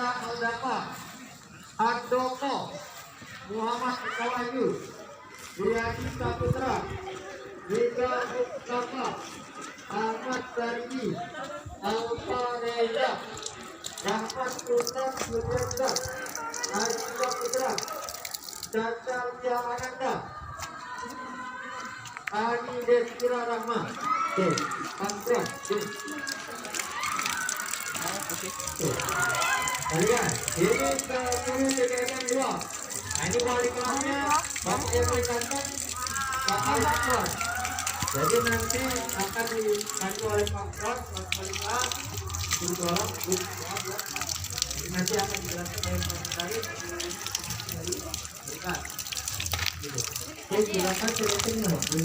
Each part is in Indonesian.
Aldapa, Andoko, Muhammad Kawayu, Riyadi Saputra, Rika Mustafa, Ahmad Dargi, Alfa Reza, Rahmat Sultan Sudirja, Haji Saputra, Caca Lia Ananda, Ani Deskira Rahma, Angkra, kalian ini ke guru TKM 2. Ini wali kelasnya Bapak yang berikankan Pak Alfa. Jadi nanti akan dibantu oleh Pak Pras, Pak Wali kelas, guru tolong, guru tolong. Jadi nanti akan dijelaskan oleh Pak Tari dari berikan. Oke, silakan silakan silakan.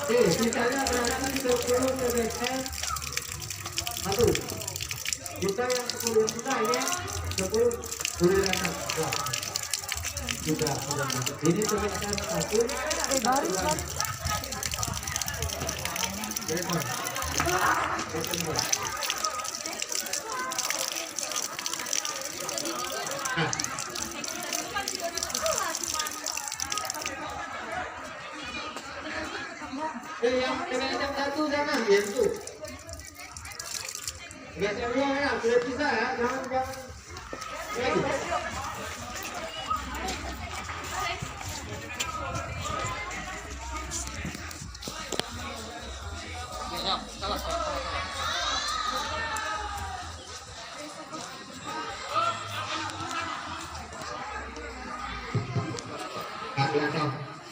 Oke, sisanya berarti 10 TBS 1. Kita yang 10 yang kita ini 10 boleh datang. Sudah masuk. Ini TBS 1. Baru kan. Yang TBS 1 jangan itu. TBS 2 ya, sudah bisa ya, jangan.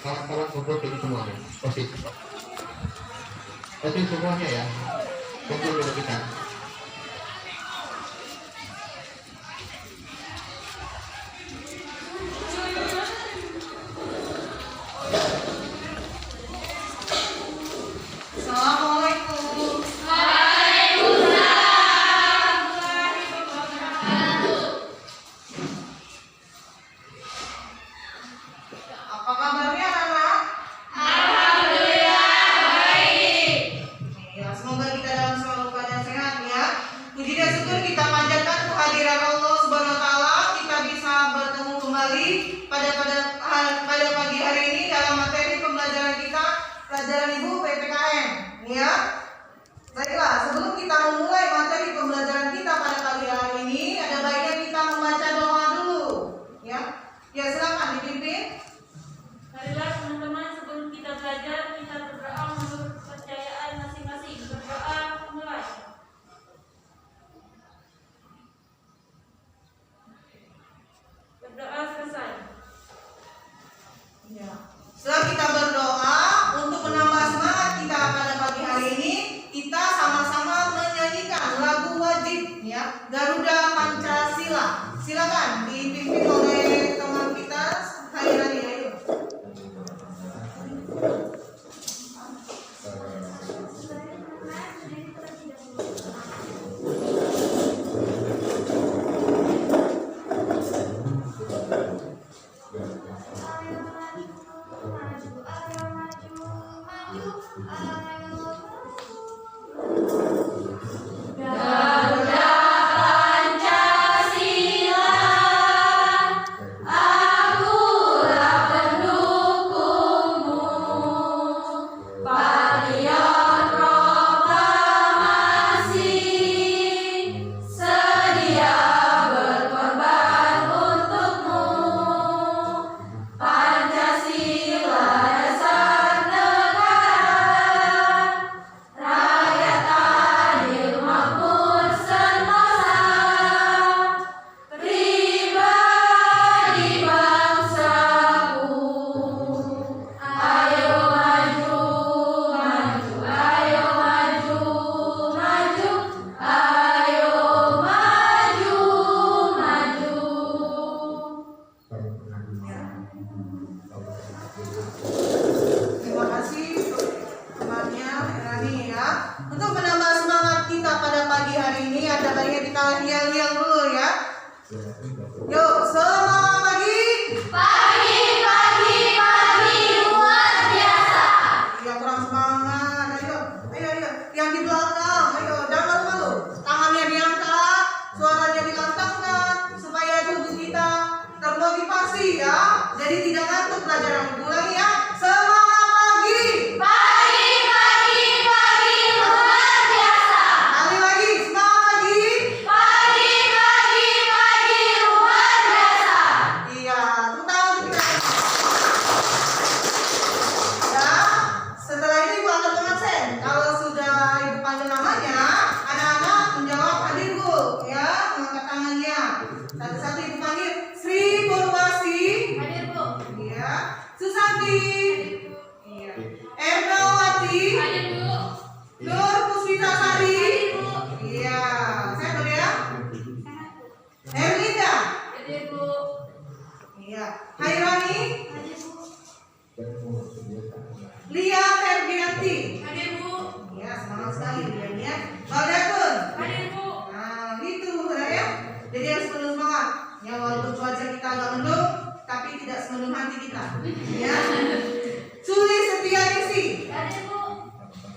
Kawan-kawan kumpul ini semuanya, posisi semuanya ya, kumpul dulu kita. Pada pagi hari ini dalam materi pembelajaran kita pelajaran Ibu PPKN ya. Baiklah, sebelum kita memulai materi pembelajaran kita pada pagi hari ini, ada baiknya kita membaca doa dulu ya. Ya, silakan dipimpin. Marilah teman-teman, sebelum kita belajar, kita berdoa menurut kepercayaan masing-masing. Berdoa mulai. Berdoa selesai. Ya. Setelah kita berdoa untuk menambah semangat kita pada pagi hari ini, kita sama-sama menyanyikan lagu wajib ya, Garuda Pancasila. Silakan dipimpin oleh teman kita Hairani. Ayo. Pancasila dasar negara. lagi? Hadir Bu. Nur Puspitasari. Hadir Bu. Iya, saya boleh ya? Erlinda. Hadir Bu. Iya. Hairani. Hadir Bu. Lia Ferdianti. Hadir Bu. Iya, semangat sekali ya. Baldatun. Hadir Bu. Nah, itu ya. Jadi harus penuh semangat. Ya walaupun cuaca kita agak mendung, tapi tidak sepenuh hati kita. Ya. Suli Setianingsih. Hadir Bu.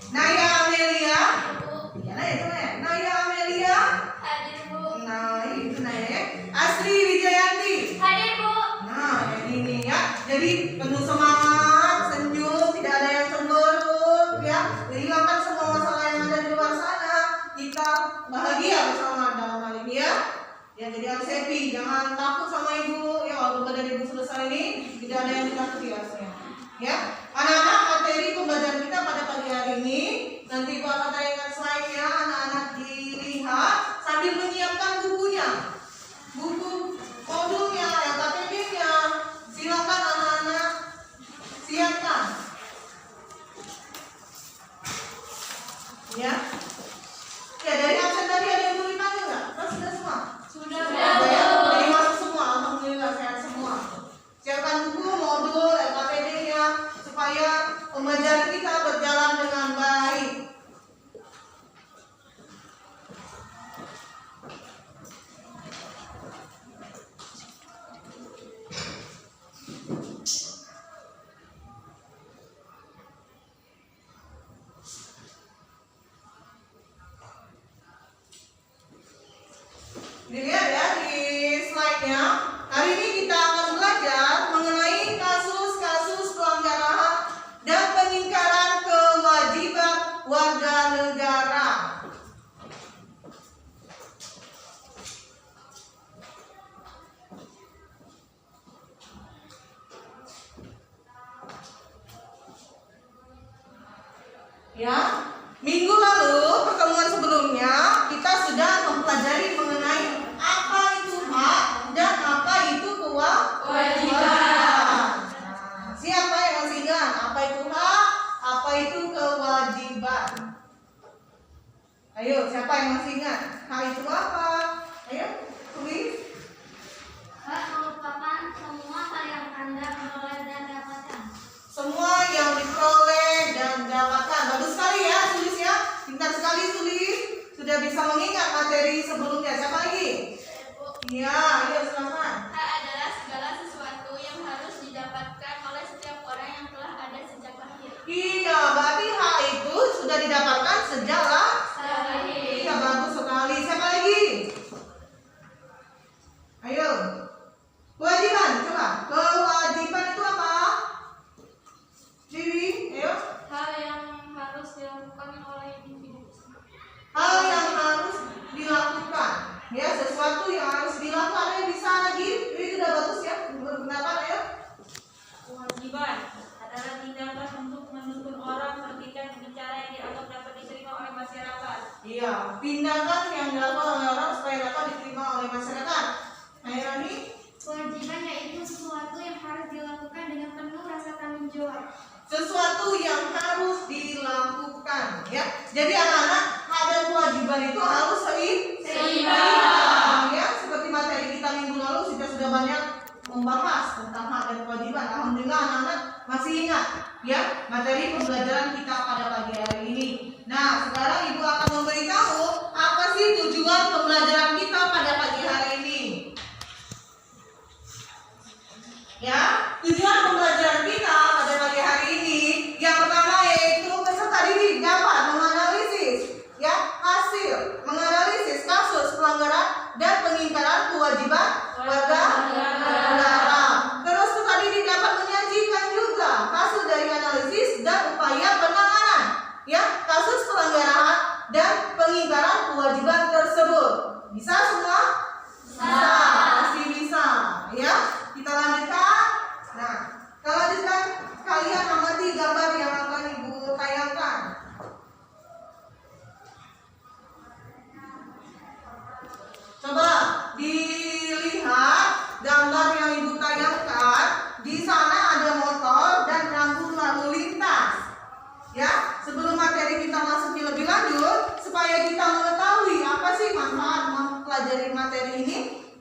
Naya Amelia. Hadir Bu. Ya, Naya itu ya. Naya Amelia. Hadir Bu. Nah, itu Naya ya. Asri Wijayanti. Hadir Bu. Nah, ini ya. Jadi penuh semangat, senyum, tidak ada yang cemberut ya. Hilangkan semua masalah yang ada di luar sana. Kita bahagia bersama dalam hal ini ya. Ya, jadi harus happy, jangan takut sama ibu. Ya, walaupun pada ibu selesai ini, tidak ada yang ditakuti harusnya. Ya, anak-anak, materi pembelajaran kita pada pagi hari ini nanti ibu akan tayangkan slide-nya, anak-anak dilihat sambil menyiapkan bukunya, buku modulnya, LKPD-nya. Silakan anak-anak siapkan. Ya. Ya, dari absen tadi ada yang boleh dipanggil nggak? Sudah semua? Sudah Ada ya? Bu. Jadi masuk semua, alhamdulillah sehat semua. Siapkan buku, modul, LKPD-nya supaya pembelajaran kita berjalan dengan baik. Dilihat ya di slide-nya. Hari ini kita akan belajar mengenai kasus-kasus pelanggaran dan pengingkaran kewajiban warga negara. Ya, minggu lalu pertemuan sebelumnya kita sudah mempelajari mengenai apa itu hak dan apa itu kewajiban. Nah, siapa yang masih ingat apa itu hak, apa itu kewajiban? Ayo, siapa yang masih ingat? Hak itu apa? Ayo, tulis. Hak merupakan semua hal yang Anda peroleh dan dapatkan. Semua yang diperoleh dan dapatkan. Bagus sekali ya, tulis ya. Pintar sekali tulis. Sudah bisa mengingat materi sebelumnya. Siapa lagi? Iya, ayo silakan. Hak adalah segala sesuatu yang harus didapatkan oleh setiap orang yang telah ada sejak lahir. Iya, berarti hak itu sudah didapatkan sejak Lahir. Iya, bagus sekali. Siapa lagi? Ayo. Kewajiban, coba. Kewajiban itu apa? Dewi, ayo. Hal yang harus dilakukan oleh individu. Hal yang harus dilakukan. Ya, sesuatu yang harus dilakukan. Ayo bisa lagi. Ini sudah bagus ya. Berpendapat ayo. Kewajiban adalah tindakan untuk menuntun orang bertindak bicara yang dianggap dapat diterima oleh masyarakat. Iya, tindakan yang dilakukan oleh orang supaya dapat diterima oleh masyarakat. Ayo Rani. Kewajiban yaitu sesuatu yang harus dilakukan dengan penuh rasa tanggung jawab. Sesuatu yang harus dilakukan ya. Jadi anak-anak, hak dan kewajiban itu harus seimbang ya. Seperti materi kita minggu lalu sudah banyak membahas tentang hak dan kewajiban. Alhamdulillah anak-anak masih ingat ya materi pembelajaran kita pada pagi hari ini. Nah, sekarang ibu akan memberitahu apa sih tujuan pembelajaran kita pada pagi hari ini. Ya, tujuan pembelajaran kita pada pagi hari ini yang pertama yaitu peserta didik dapat menganalisis ya hasil menganalisis kasus pelanggaran dan pengingkaran kewajiban warga negara. Terus peserta didik dapat menyajikan juga hasil dari analisis dan upaya penanganan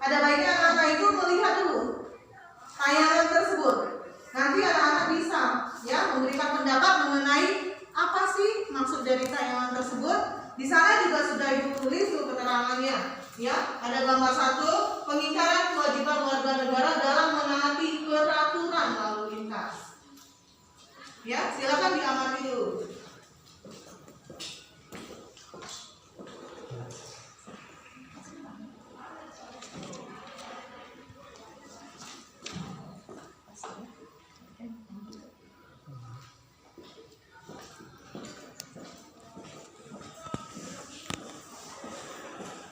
ada baiknya anak-anak itu melihat dulu tayangan tersebut. Nanti anak-anak bisa ya memberikan pendapat mengenai apa sih maksud dari tayangan tersebut. Di sana juga sudah ibu tulis tuh keterangannya. Ya, ada gambar 1, pengingkaran kewajiban warga negara dalam menaati peraturan lalu lintas. Ya, silakan diamati dulu.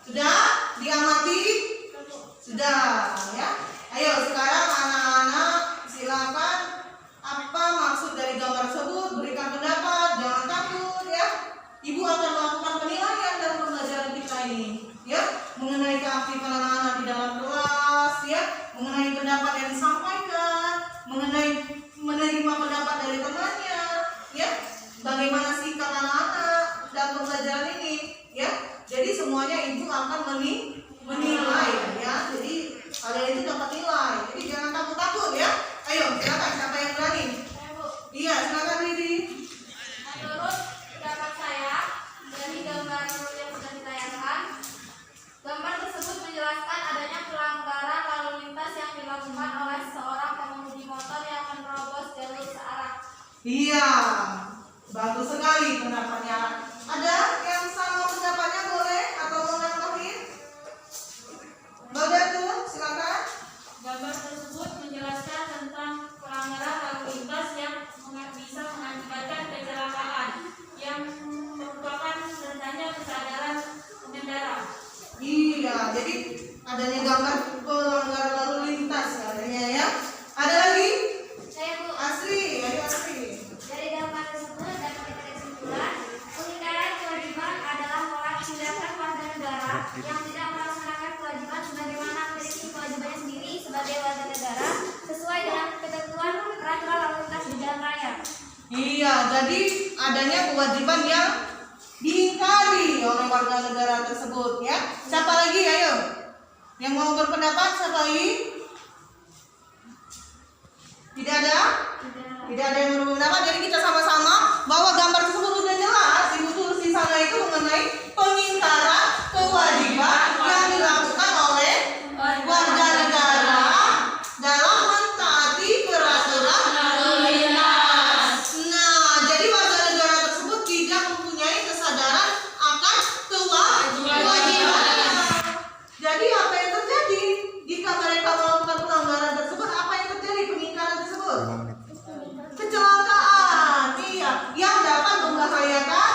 Sudah diamati? Sudah ya. Ayo sekarang anak-anak silakan, apa maksud dari gambar tersebut, berikan pendapat, jangan takut ya. Ibu akan melakukan penilaian dalam pembelajaran kita ini ya, mengenai keaktifan anak-anak di dalam kelas ya, mengenai pendapat yang disampaikan, mengenai menerima pendapat dari temannya ya, bagaimana sikap anak-anak dalam pembelajaran ini ya. Jadi semuanya ibu akan menilai ya. Jadi kalian itu dapat nilai. Jadi jangan takut-takut ya. Ayo silakan, siapa yang berani? Iya, silakan Riri. Menurut pendapat saya, dari gambar yang sudah ditayangkan, gambar tersebut menjelaskan adanya pelanggaran lalu lintas yang dilakukan oleh seorang pengemudi motor yang menerobos jalur searah. Iya, bagus sekali pendapatnya. Ada yang sama pendapatnya boleh atau mau nambahin? Mbak Datun, silakan. Gambar tersebut menjelaskan tentang pelanggaran lalu lintas yang bisa mengakibatkan kecelakaan yang merupakan rentannya kesadaran pengendara. Iya, jadi adanya gambar pelanggaran lalu lintas katanya ya. Ada lagi? Saya Bu, Asri, ayo Asri. dari gambar tersebut dapat kita kesimpulan, pengingkaran kewajiban adalah melalui tindakan warga negara yang tidak melaksanakan kewajiban sebagaimana memiliki kewajibannya sendiri sebagai warga negara sesuai dengan ketentuan peraturan lalu lintas di jalan raya. Iya, jadi adanya kewajiban yang diingkari oleh warga negara tersebut ya. Siapa lagi? Ayo. Yang mau berpendapat siapa lagi? Tidak ada? Tidak ada yang berpendapat. Jadi kita sama-sama bahwa gambar tersebut sudah jelas. Ibu tulis di sana itu mengenai pengingkaran kewajiban yang dilakukan oleh warga negara dalam mentaati peraturan lalu lintas. Nah, jadi warga negara tersebut tidak mempunyai kesadaran akan kewajiban. Jadi apa yang terjadi jika mereka melakukan pelanggaran tersebut? Apa yang terjadi pengingkaran tersebut? Kecelakaan, iya, yang dapat membahayakan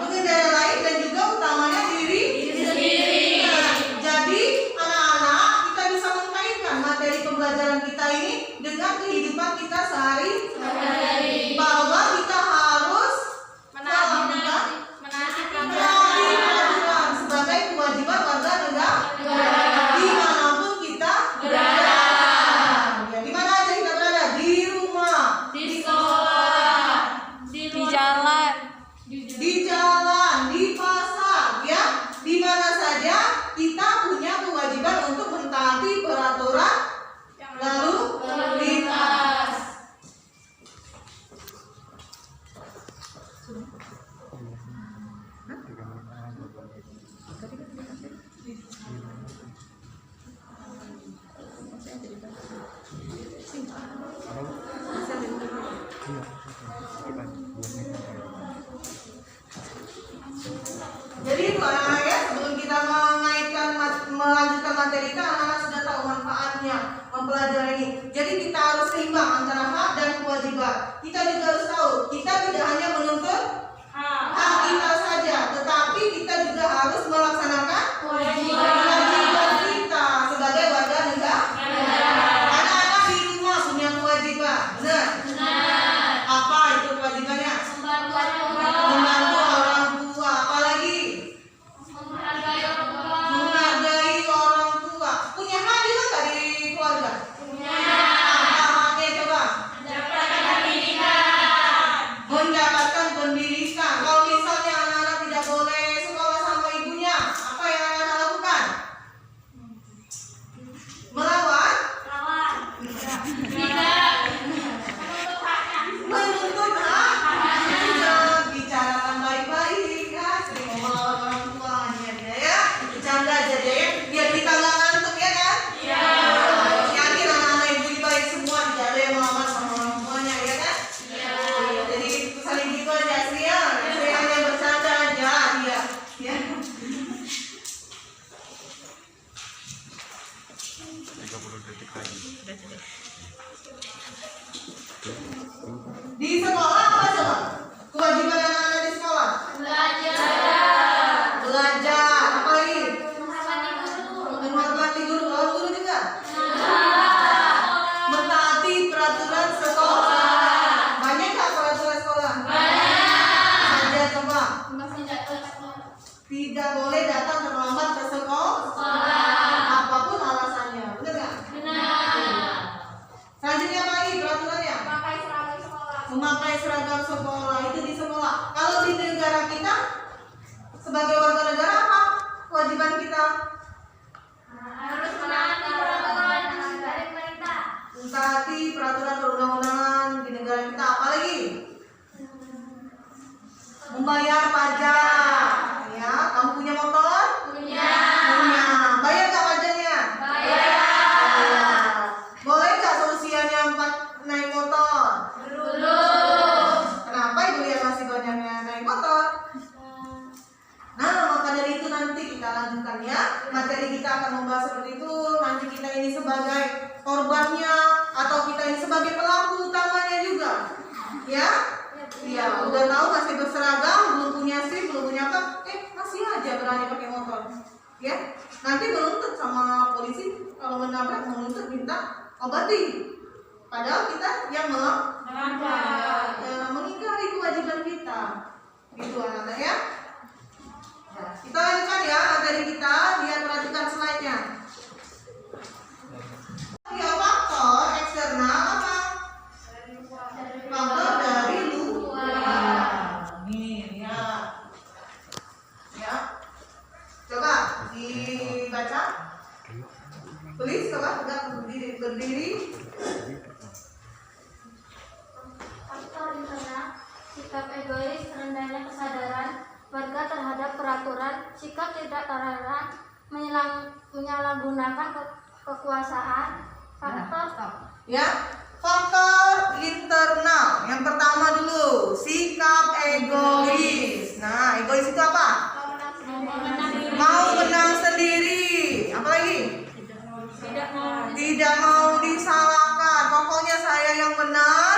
pengendara lain dan juga utamanya diri sendiri. Nah, jadi anak-anak kita bisa mengkaitkan materi pembelajaran kita ini dengan kehidupan kita sehari-hari, bahwa kita harus melakukan peraturan sebagai kewajiban warga negara dimanapun kita berada. Ya, di mana aja kita berada, di rumah, Di sekolah, di jalan, di jalan, di pasar, ya, di mana saja kita punya kewajiban untuk mentaati peraturan lalu lintas. Jadi itu anak-anak ya, sebelum kita melanjutkan materi kita, anak-anak sudah tahu manfaatnya mempelajari ini. Jadi kita harus seimbang antara hak dan kewajiban. Kita juga harus tahu, kita tidak hanya menuntut hak kita saja, tetapi kita juga harus melaksanakan kewajiban kita sebagai warga negara. Anak-anak di rumah punya kewajiban. Benar. Apa itu kewajibannya? Membantu orang tua. Apalagi? Menghargai orang tua. Punya hak juga nggak di keluarga? Punya. Apa haknya coba? Mendapatkan pendidikan. Di sekolah apa coba? Kewajiban anak-anak di sekolah? Belajar. Apa lagi? Menghormati guru. Lawan guru juga? Mentaati peraturan sekolah. Banyak nggak peraturan sekolah? Saja coba. Tidak boleh datang terlambat ke sekolah. Apapun alasannya. Benar nggak? Selanjutnya apa lagi peraturannya? Memakai seragam sekolah. Itu di sekolah. Kalau di negara kita sebagai warga negara apa kewajiban kita? Harus menaati peraturan dari pemerintah. Mentaati peraturan perundang-undangan di negara kita. Apa lagi? Membayar pajak. Ya, kamu punya motor? Punya. Bayar nggak pajaknya? Bayar. Boleh nggak seusianya 4 naik motor? Kenapa ibu lihat masih banyaknya naik motor? Nah, maka dari itu nanti kita lanjutkan ya. Materi kita akan membahas seperti itu. Nanti kita ini sebagai korbannya atau kita ini sebagai pelaku utamanya juga. Ya? Iya, udah tahu masih berseragam, belum punya SIM, belum punya apa, masih aja berani pakai motor. Ya? Nanti menuntut sama polisi kalau menabrak menuntut minta obati. Padahal kita yang mengingkari kewajiban kita. Gitu anak-anak ya. Nah, kita lanjutkan ya materi kita, lihat perhatikan slide-nya. Ya, faktor eksternal apa? Faktor dari luar. Nih, ya. Ya. Coba dibaca. Tulis, coba tegak berdiri. Faktor internal, sikap egois, rendahnya kesadaran warga terhadap peraturan, sikap tidak toleran, menyalahgunakan kekuasaan. Ya, faktor internal. Yang pertama dulu, sikap egois. Nah, egois itu apa? Mau menang sendiri. Apa lagi? Tidak mau disalahkan. Pokoknya saya yang benar.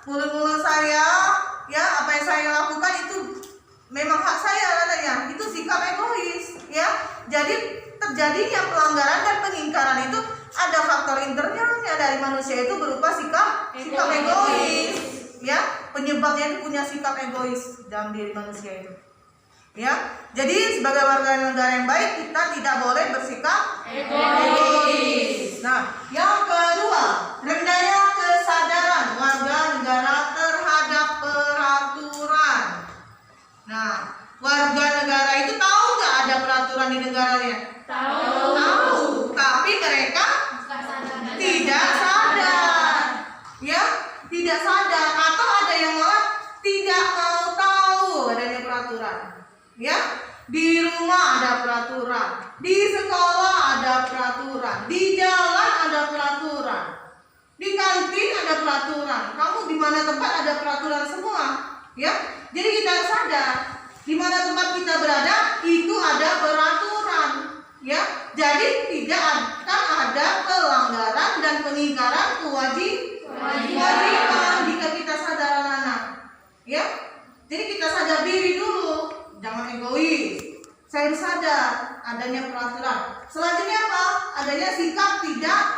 Mulut-mulut saya, ya apa yang saya lakukan itu memang hak saya katanya. Itu sikap egois, ya. Jadi terjadinya pelanggaran dan pengingkaran itu ada faktor internalnya dari manusia itu berupa sikap egois, ya. Penyebabnya itu punya sikap egois dalam diri manusia itu, ya. Jadi sebagai warga negara yang baik kita tidak boleh bersikap egois. Nah, yang kedua, rendahnya kesadaran warga negara terhadap peraturan. Nah, warga negara itu tahu nggak ada peraturan di negaranya? Tahu, tapi mereka tidak sadar, ya, tidak sadar, atau ada yang malah tidak mau tahu adanya peraturan, ya. Di rumah ada peraturan, di sekolah ada peraturan, di jalan ada peraturan, di kantin ada peraturan. Kamu di mana tempat ada peraturan semua, ya. Jadi kita sadar di mana tempat kita berada itu ada peraturan, ya. Jadi tidak akan ada pelanggaran dan pengingkaran kewajiban jika kita sadar anak-anak, ya. Jadi kita sadar diri dulu, jangan egois. Saya harus sadar adanya peraturan. Selanjutnya apa? Adanya sikap tidak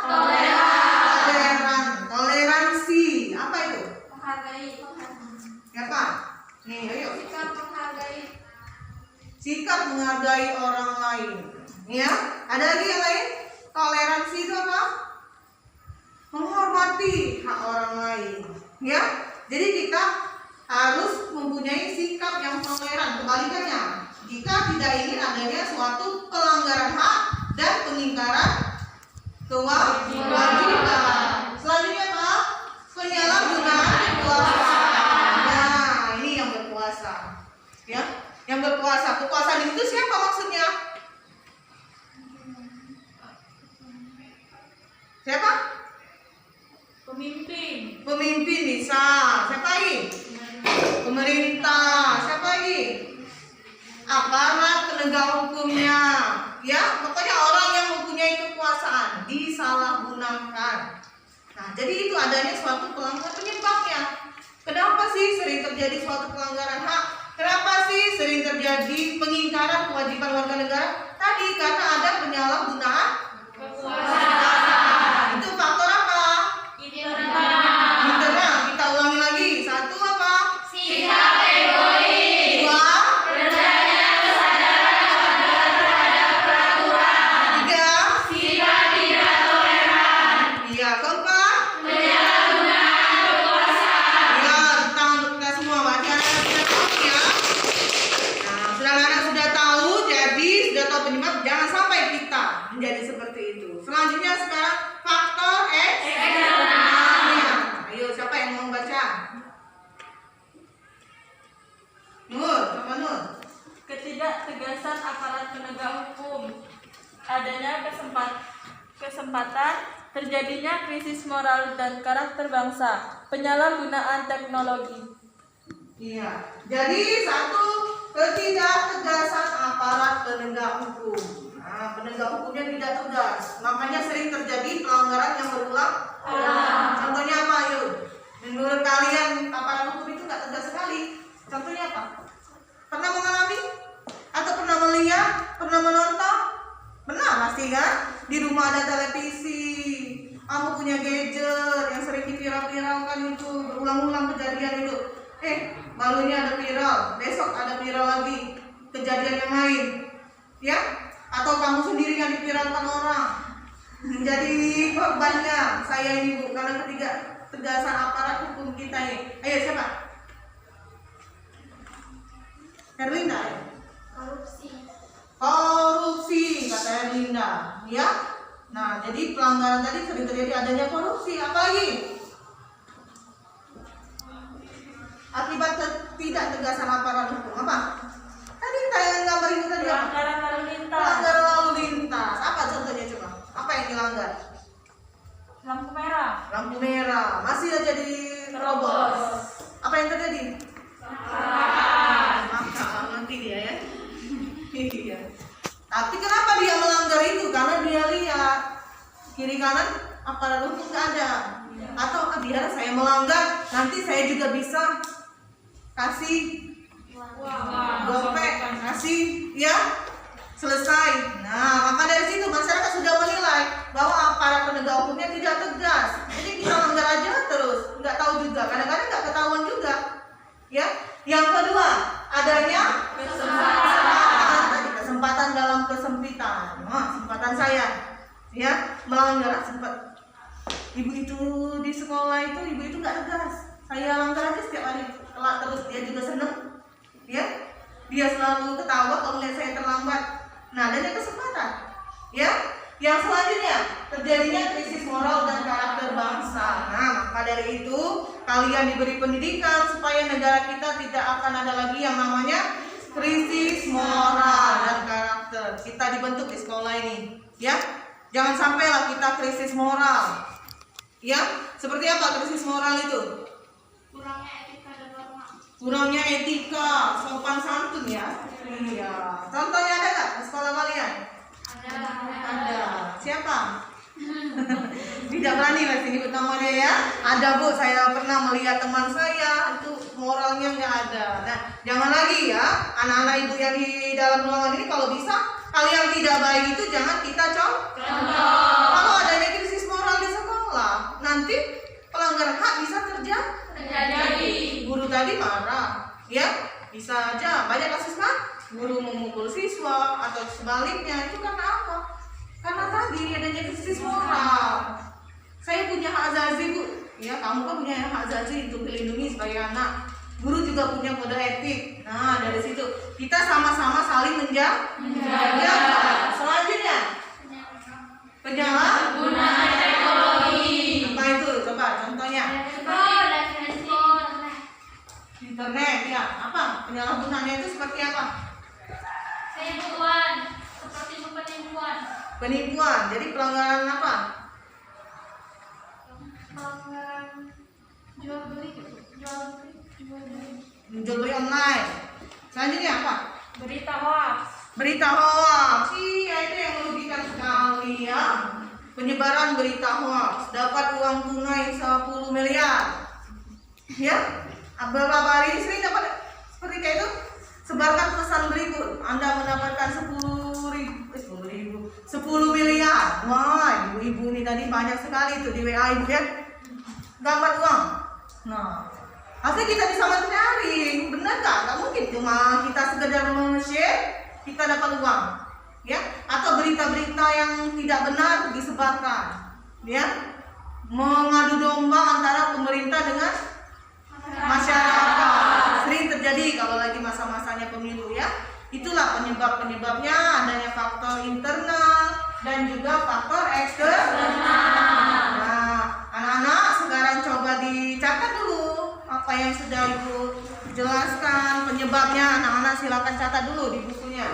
toleransi. Apa itu? Apa? Nih, ayo. Sikap menghargai orang lain. Ya, ada lagi yang lain? Toleransi itu apa? Menghormati hak orang lain. Ya, jadi kita harus mempunyai sikap yang toleran. Kebalikannya, jika tidak ingin adanya suatu pelanggaran hak dan pengingkaran kewajiban. Selanjutnya apa? Penyalahgunaan kekuasaan. Nah, ini yang berkuasa, ya, yang berkuasa. Kekuasaan itu siapa maksudnya? Siapa? Pemimpin bisa. Siapa lagi? Pemerintah. Siapa lagi? Aparat penegak hukumnya. Ya, pokoknya orang yang mempunyai kekuasaan disalahgunakan. Nah, jadi itu adanya suatu pelanggaran penyebabnya. Kenapa? sih sering terjadi suatu pelanggaran hak? Kenapa sih sering terjadi pengingkaran kewajiban warga negara? Tadi karena ada penyalahgunaan kekuasaan. Itu faktor apa? Internal. Kita ulangi lagi. Satu apa? Sikap egois. Dua. Rendahnya kesadaran warga terhadap peraturan. Tiga. Sikap tidak toleran. Iya. Keempat. Penyalahgunaan kekuasaan. Ya, tentang kita semua berarti anak-anak sudah tahu ya. Nah, anak-anak sudah tahu, jadi sudah tahu penyebab. Jangan sampai kita menjadi seperti itu. Selanjutnya sekarang faktor eksternal. Ayo, siapa yang mau baca? Nur, sama Nur. Ketidaktegasan aparat penegak hukum, adanya kesempatan terjadinya krisis moral dan karakter bangsa, penyalahgunaan teknologi. Iya. Jadi satu, ketidaktegasan aparat penegak hukum. Nah, penegak hukumnya tidak tegas, makanya sering terjadi pelanggaran yang berulang. Contohnya apa, yuk? Menurut kalian aparat hukum itu nggak tegas sekali. Contohnya apa? Pernah mengalami? Atau pernah melihat? Pernah menonton? Pernah pasti kan? Di rumah ada televisi, kamu punya gadget yang sering diviral-viralkan itu, berulang-ulang kejadian itu. Baru ini ada viral, besok ada viral lagi, kejadian yang lain, ya? Atau kamu sendiri yang diviralkan orang, menjadi korbannya. Saya ini Bu, karena ketidaktegasan aparat hukum kita ini. Ayo siapa? Herlinda. Korupsi kata Herlinda, ya? Nah, jadi pelanggaran tadi sering terjadi adanya korupsi. Apa lagi? Akibat ketidaktegasan aparat hukum apa? Tadi tayangan gambar itu tadi apa? Pelanggaran lalu lintas, Pelanggaran lalu lintas. Apa contohnya coba? Apa yang dilanggar? lampu merah, Lampu merah. Masih aja terobos. Apa yang terjadi? Maka nanti dia ya. Iya. Tapi kenapa dia melanggar itu? Karena dia lihat kiri kanan aparat hukum nggak ada. Atau biar saya melanggar, nanti saya juga bisa kasih gopek, kasih ya selesai. Nah, maka dari situ masyarakat sudah menilai bahwa aparat penegak hukumnya tidak tegas. Jadi kita langgar aja terus, nggak tahu juga. Kadang-kadang nggak ketahuan juga. Ya. Yang kedua, adanya kesempatan dalam kesempitan. Kesempatan saya, ya melanggar sempat. Ibu itu di sekolah ibu itu nggak tegas. Saya langgar aja setiap hari, telat terus, dia juga seneng, ya. Dia selalu ketawa kalau melihat saya terlambat. Nah, adanya kesempatan, ya. Yang selanjutnya terjadinya krisis moral dan karakter bangsa. Nah, maka dari itu kalian diberi pendidikan supaya negara kita tidak akan ada lagi yang namanya krisis moral dan karakter. Kita dibentuk di sekolah ini, ya. Jangan sampailah kita krisis moral. Ya, seperti apa krisis moral itu? Kurangnya etika, sopan santun ya. Iya. Contohnya ada nggak di sekolah kalian? Ada. Siapa? Tidak berani masih nyebut namanya ya. Ada Bu, saya pernah melihat teman saya itu moralnya nggak ada. Nah, jangan lagi ya, anak-anak ibu yang di dalam ruangan ini kalau bisa kalian tidak baik itu jangan kita contoh. Kalau adanya krisis moral di sekolah, nanti pelanggaran hak bisa terjadi. Guru tadi marah, ya bisa aja banyak kasus kan? Guru memukul siswa atau sebaliknya, itu karena apa? Karena tadi adanya krisis moral. Saya punya hak azazi Bu, ya kamu kan punya hak azazi untuk dilindungi sebagai anak. Guru juga punya kode etik. Nah, dari situ kita sama-sama saling menjaga. Selanjutnya, penyalahgunaan teknologi. Apa itu? Coba contohnya. Internet ya. Apa? Penyalahgunaannya itu seperti apa? Penipuan. Jadi pelanggaran apa? Jual beli Jual beli online. Selanjutnya apa? berita hoax, Iya, itu yang merugikan sekali ya. Penyebaran berita hoax, dapat uang tunai 10 miliar. Ya. Beberapa hari ini sering dapat seperti kayak itu. Sebarkan pesan berikut, Anda mendapatkan 10 miliar. Wah, ibu-ibu ini tadi banyak sekali tuh di WA ibu ya. Dapat uang. Nah, harusnya kita bisa men-sharing, benar nggak? Nggak mungkin cuma kita sekedar men-share, kita dapat uang, ya? Atau berita-berita yang tidak benar disebarkan, ya? Mengadu domba antara pemerintah dengan masyarakat. Sering terjadi kalau lagi masa-masanya pemilu, ya. Itulah penyebab-penyebabnya, adanya faktor internal dan juga faktor eksternal. Nah, anak-anak sekarang coba dicatat dulu apa yang sudah ibu jelaskan penyebabnya. Anak-anak silakan catat dulu di bukunya.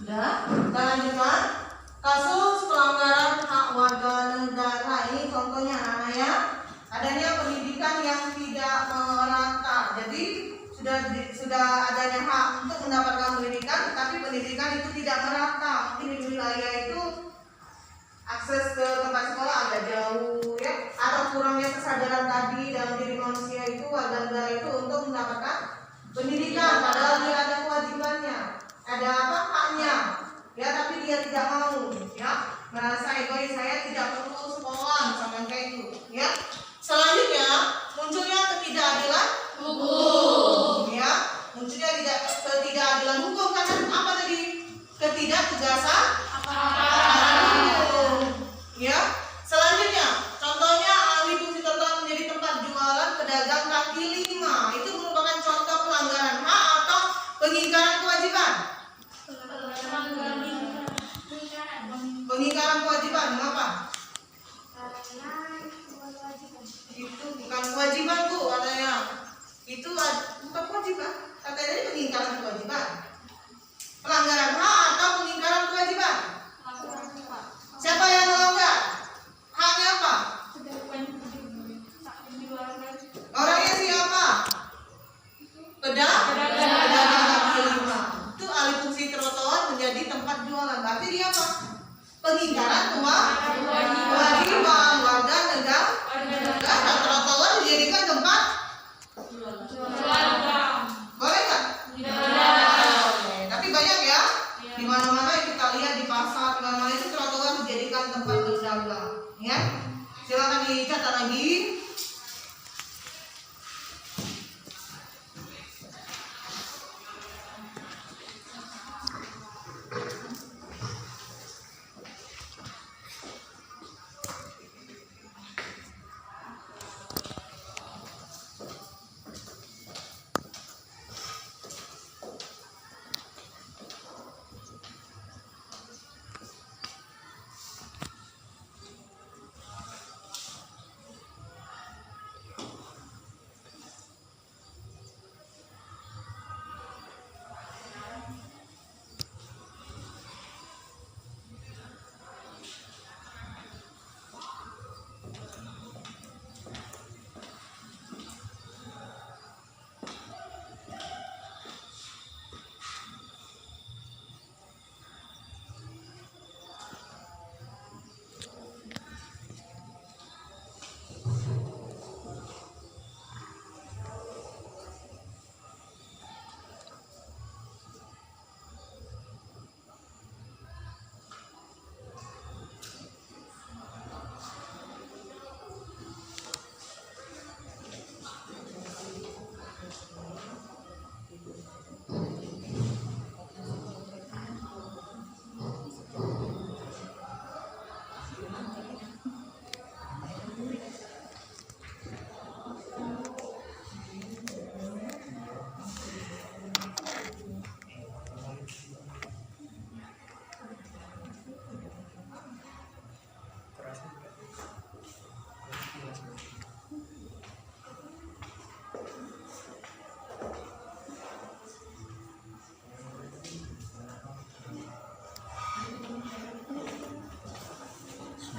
Sudah, kita lanjutkan. Kasus pelanggaran hak warga negara ini contohnya anak-anak ya. Adanya pendidikan yang tidak merata. Jadi sudah adanya hak untuk mendapatkan pendidikan, tapi pendidikan itu tidak merata. Mungkin di wilayah itu akses ke tempat sekolah agak jauh ya, atau kurangnya kesadaran tadi dalam diri manusia itu warga negara itu untuk mendapatkan pendidikan, padahal dia ada kewajibannya, ada apa haknya, ya tapi dia tidak mau, ya merasa egois, saya tidak perlu sekolah, misalkan kayak pengingkaran kewajiban? Pelanggaran hak atau pengingkaran kewajiban? Siapa yang melanggar? Haknya apa? Orangnya siapa? Pedagang kaki lima. Itu alih fungsi trotoar menjadi tempat jualan. Berarti dia apa? Pengingkaran kewajiban warga negara. Karena trotoar dijadikan tempat boleh nggak? Boleh. Tapi banyak ya. Di mana-mana kita lihat di pasar, di mana-mana itu trotoar dijadikan tempat berdagang. Ya, silakan dicatat lagi.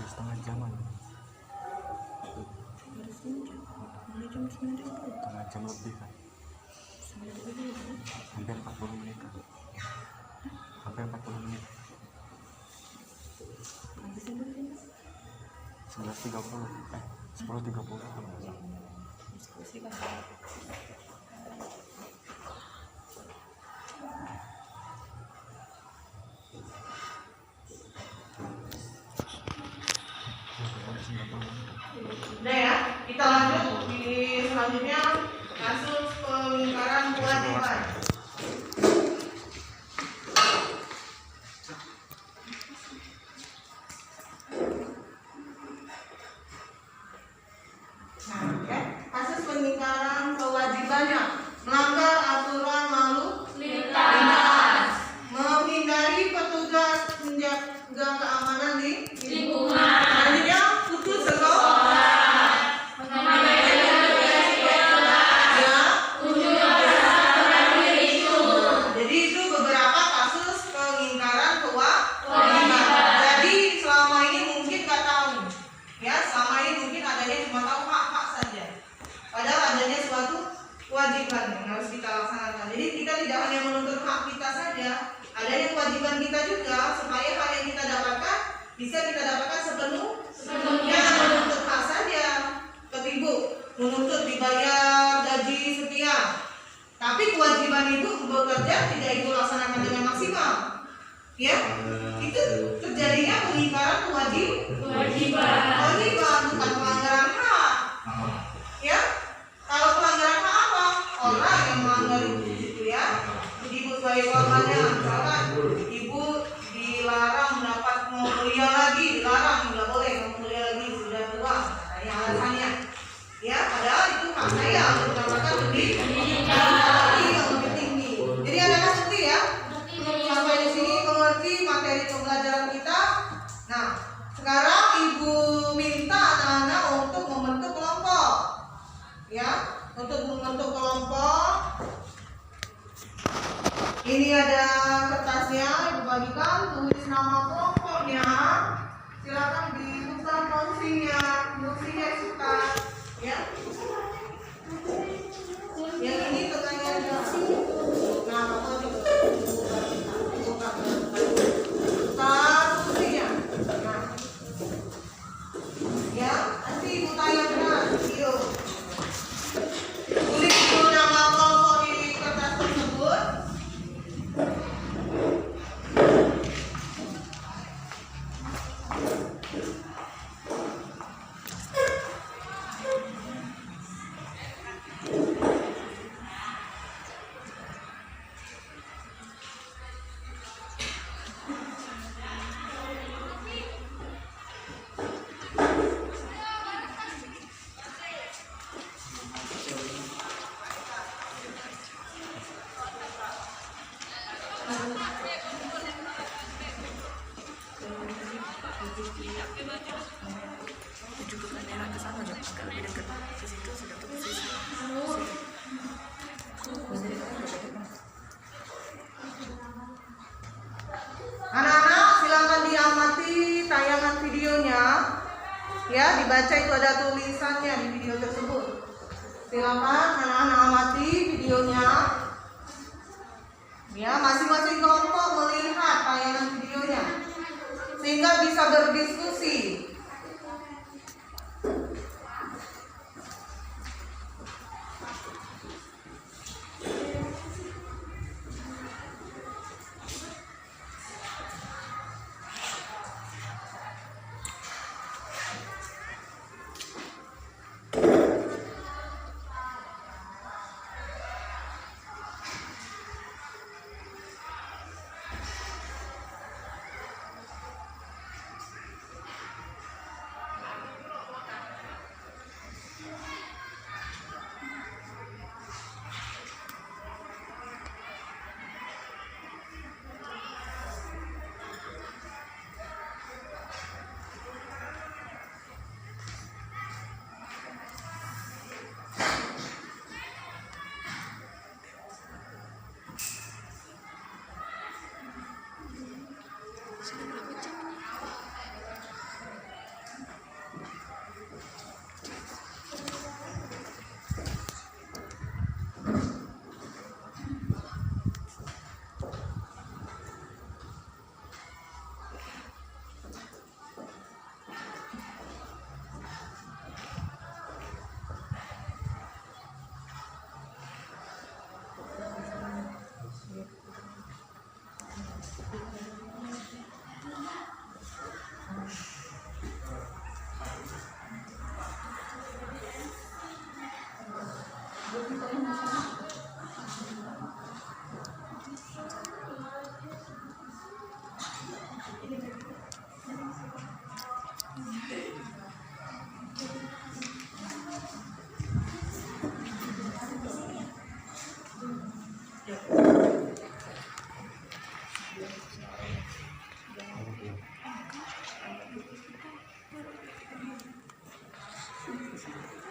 Setengah jam lebih kan, hampir 40 menit kan, hampir 40 menit. 11.30 10.30 kan. Udah ya, kita lanjut di selanjutnya kasus pengingkaran kewajiban. Nah, ya, kasus pengingkaran kewajibannya melanggar aturan lalu lintas, menghindari petugas menjaga keamanan di lingkungan. Selanjutnya putus sekolah. Jadi itu beberapa kasus pengingkaran kewajiban. Jadi selama ini mungkin nggak tahu, ya selama ini mungkin adanya cuma tahu hak-hak saja. Padahal adanya suatu kewajiban yang harus kita laksanakan. Jadi kita tidak hanya menuntut hak kita saja, adanya kewajiban kita juga supaya hak yang kita dapatkan bisa kita dapatkan sepenuhnya. Menuntut hak saja, ketipu, menuntut dibayar gaji sekian. Tapi kewajiban itu bekerja tidak itu laksanakan dengan maksimal. Ya, itu terjadinya pengingkaran kewajiban, bukan pelanggaran hak. Ya, kalau pelanggaran hak apa? Orang yang melanggar itu ya. Jadi ibu sebagai korbannya, misalkan ibu dilarang mendapat mau kuliah lagi, dilarang nggak boleh mau kuliah lagi sudah tua, katanya alasannya. Ya, padahal itu hak saya untuk mendapatkan pendidikan yang lebih tinggi. Jadi anak-anak ngerti ya. Sampai di sini mengerti materi pembelajaran kita. Nah, sekarang ibu minta anak-anak untuk membentuk kelompok. Ya, untuk membentuk kelompok Ini ada kertasnya, Ibu bagikan, tulis nama kelompoknya. Silakan dibuka porsinya suka, ya. Yang ini tengahnya ada. Nah, kamu buka porsinya. Nah, ya, nanti Ibu tayangkan video. Tulis dulu nama kelompok di kertas tersebut. Anak-anak silakan diamati tayangan videonya. Ya, dibaca itu ada tulisannya di video tersebut. Silakan anak-anak amati videonya. Ya, masing-masing kelompok melihat tayangan videonya sehingga bisa berdiskusi.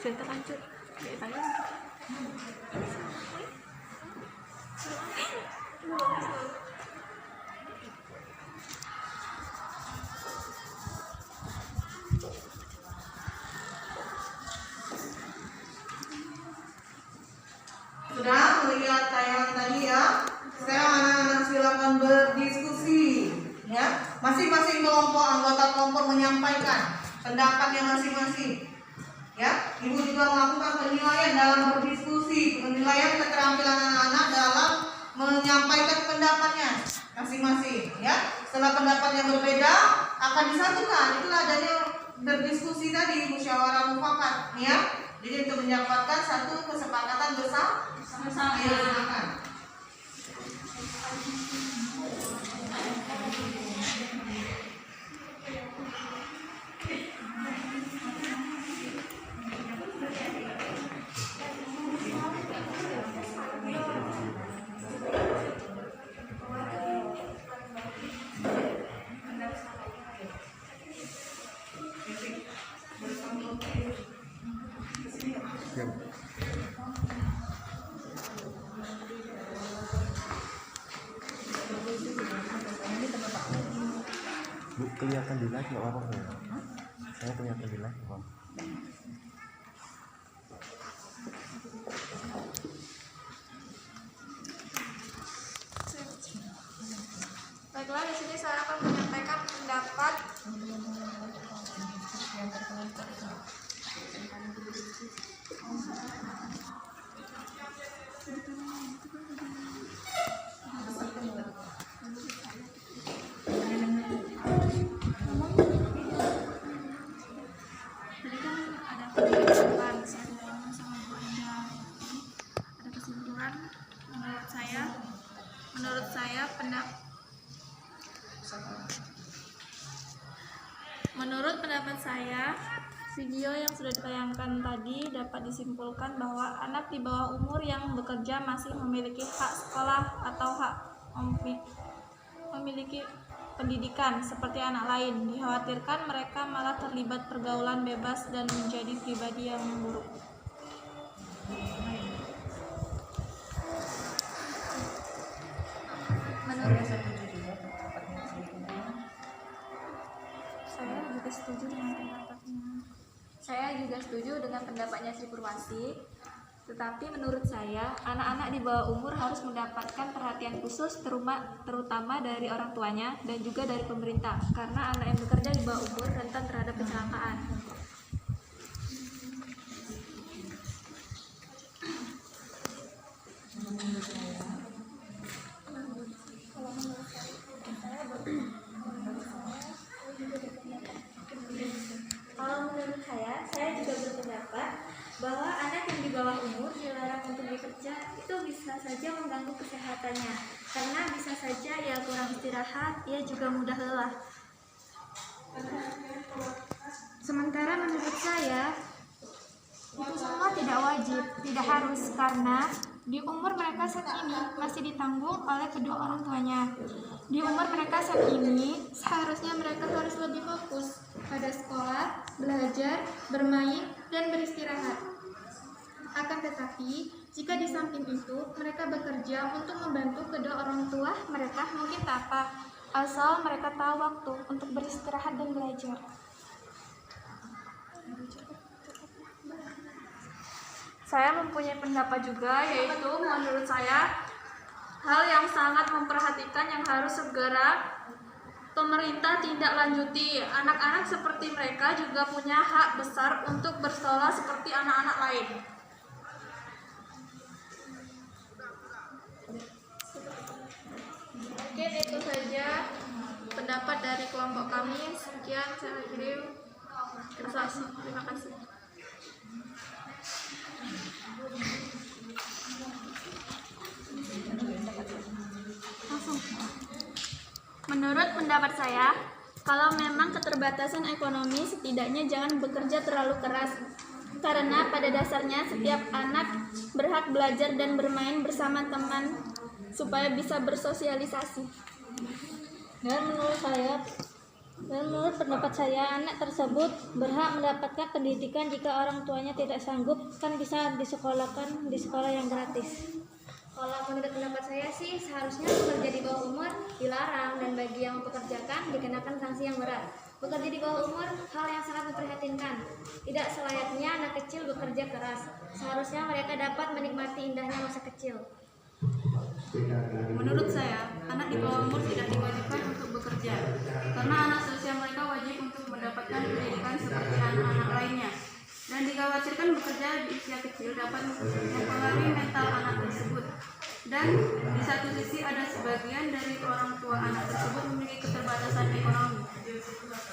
Cerita lanjut. Ceritanya. Sudah melihat tayangan tadi ya? Sekarang anak-anak silakan berdiskusi, ya. Masing-masing kelompok, anggota kelompok menyampaikan pendapatnya masing-masing. Ya, Ibu juga melakukan penilaian dalam berdiskusi, penilaian keterampilan anak-anak dalam menyampaikan pendapatnya masing-masing. Ya, setelah pendapatnya berbeda akan disatukan. Itulah adanya berdiskusi tadi, musyawarah mufakat. Ya, jadi untuk mendapatkan satu kesepakatan bersama. Ayo silakan. live nggak apa-apa ya? Saya punya TV live apa? Baiklah, di sini saya akan menyampaikan pendapat Menurut pendapat saya, video yang sudah ditayangkan tadi dapat disimpulkan bahwa anak di bawah umur yang bekerja masih memiliki hak sekolah atau hak memiliki pendidikan seperti anak lain. Dikhawatirkan mereka malah terlibat pergaulan bebas dan menjadi pribadi yang buruk. Saya juga setuju dengan pendapatnya Sri Purwasi. Tetapi menurut saya, anak-anak di bawah umur harus mendapatkan perhatian khusus terutama dari orang tuanya dan juga dari pemerintah, karena anak yang bekerja di bawah umur rentan terhadap kecelakaan. Kalau menurut saya juga berpendapat bahwa anak yang di bawah umur dilarang untuk bekerja itu bisa saja mengganggu kesehatannya, karena bisa saja ia kurang istirahat, ia juga mudah lelah. Sementara menurut saya itu semua tidak wajib, tidak harus, karena di umur mereka saat ini masih ditanggung oleh kedua orang tuanya. Di umur mereka saat ini seharusnya mereka harus lebih fokus pada sekolah, belajar, bermain, dan beristirahat. Akan tetapi, jika di samping itu mereka bekerja untuk membantu kedua orang tua mereka, mungkin tak apa, asal mereka tahu waktu untuk beristirahat dan belajar. Saya mempunyai pendapat juga, yaitu menurut saya hal yang sangat memperhatikan yang harus segera pemerintah tindak lanjuti. Anak-anak seperti mereka juga punya hak besar untuk bersekolah seperti anak-anak lain. Mungkin itu saja pendapat dari kelompok kami. Sekian, saya akhiri. Terima kasih. Menurut pendapat saya, kalau memang keterbatasan ekonomi, setidaknya jangan bekerja terlalu keras. Karena pada dasarnya setiap anak berhak belajar dan bermain bersama teman supaya bisa bersosialisasi. Dan menurut pendapat saya, anak tersebut berhak mendapatkan pendidikan. Jika orang tuanya tidak sanggup, kan bisa disekolahkan di sekolah yang gratis. Kalau menurut pendapat saya sih, seharusnya bekerja di bawah umur dilarang, dan bagi yang mempekerjakan dikenakan sanksi yang berat. Bekerja di bawah umur hal yang sangat memprihatinkan. Tidak selayaknya anak kecil bekerja keras. Seharusnya mereka dapat menikmati indahnya masa kecil. Menurut saya, anak di bawah umur tidak diwajibkan untuk bekerja, karena anak seusia mereka wajib untuk mendapatkan pendidikan seperti anak-anak lainnya. Dan dikhawatirkan bekerja di usia kecil dapat mempengaruhi mental anak tersebut. Dan di satu sisi ada sebagian dari orang tua anak tersebut memiliki keterbatasan ekonomi.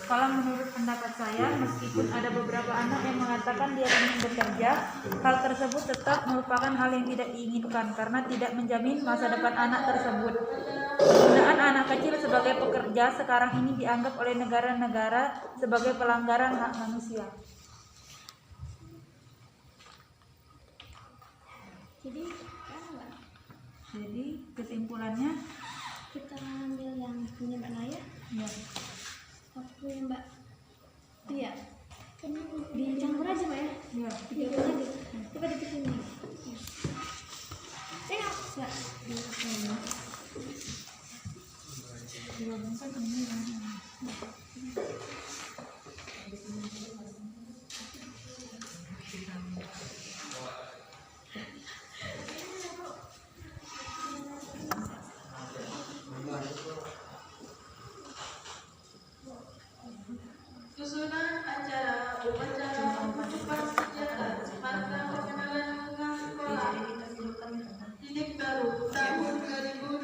Kalau menurut pendapat saya, meskipun ada beberapa anak yang mengatakan dia ingin bekerja, hal tersebut tetap merupakan hal yang tidak diinginkan karena tidak menjamin masa depan anak tersebut. Penggunaan anak kecil sebagai pekerja sekarang ini dianggap oleh negara-negara sebagai pelanggaran hak manusia. Jadi kesimpulannya Kita ambil yang punya Mbak Naya. ya, Aku ya Mbak. Iya. Dicampur aja Mbak ya. ya. Dicampur aja. Coba di sini. Tengok. Ya. Dua bungkus ini. Susunan acara upacara pembukaan sejarah pada perkenalan bunga sekolah didik baru tahun 2021.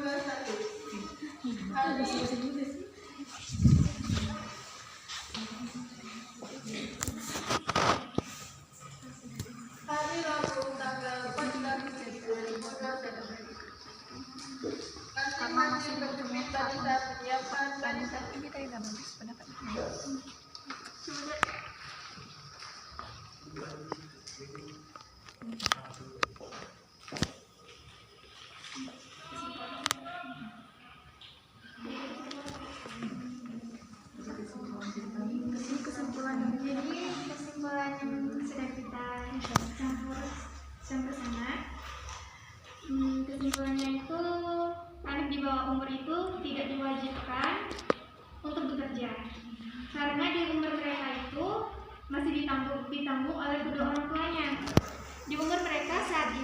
Hari Rabu tanggal 14 Juli 2021. Masing-masing dokumen barisan penyiapan barisan ini tidak bagus pendapat. Kesimpulan yang sudah kita campur sana. Kesimpulannya itu anak di bawah umur itu tidak diwajibkan untuk bekerja karena di umur mereka itu masih ditanggung oleh kedua orang tuanya. Di umur mereka saat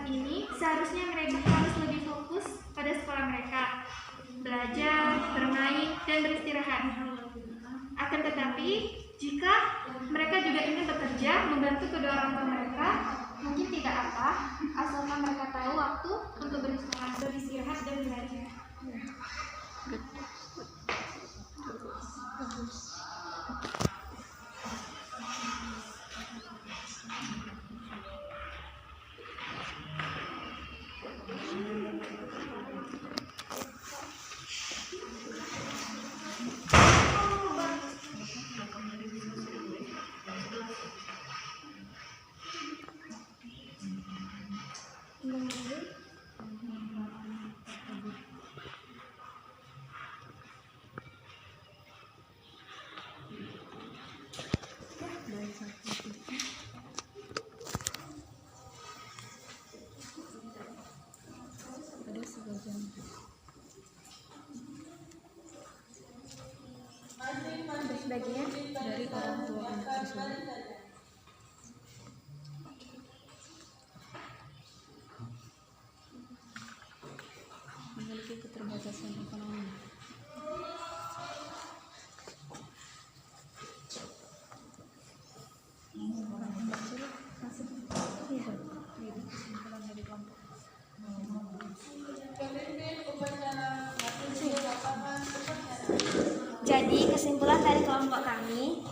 ini seharusnya mereka harus lebih fokus pada sekolah mereka, belajar, bermain, dan beristirahat. Akan tetapi, jika mereka juga ingin bekerja membantu kedua orang tua mereka, mungkin tidak apa, asalkan mereka tahu waktu untuk beristirahat dan belajar. Bagian dari orang tua anak tersebut memiliki keterbatasan ekonomi. Jadi kesimpulan dari kelompok kami,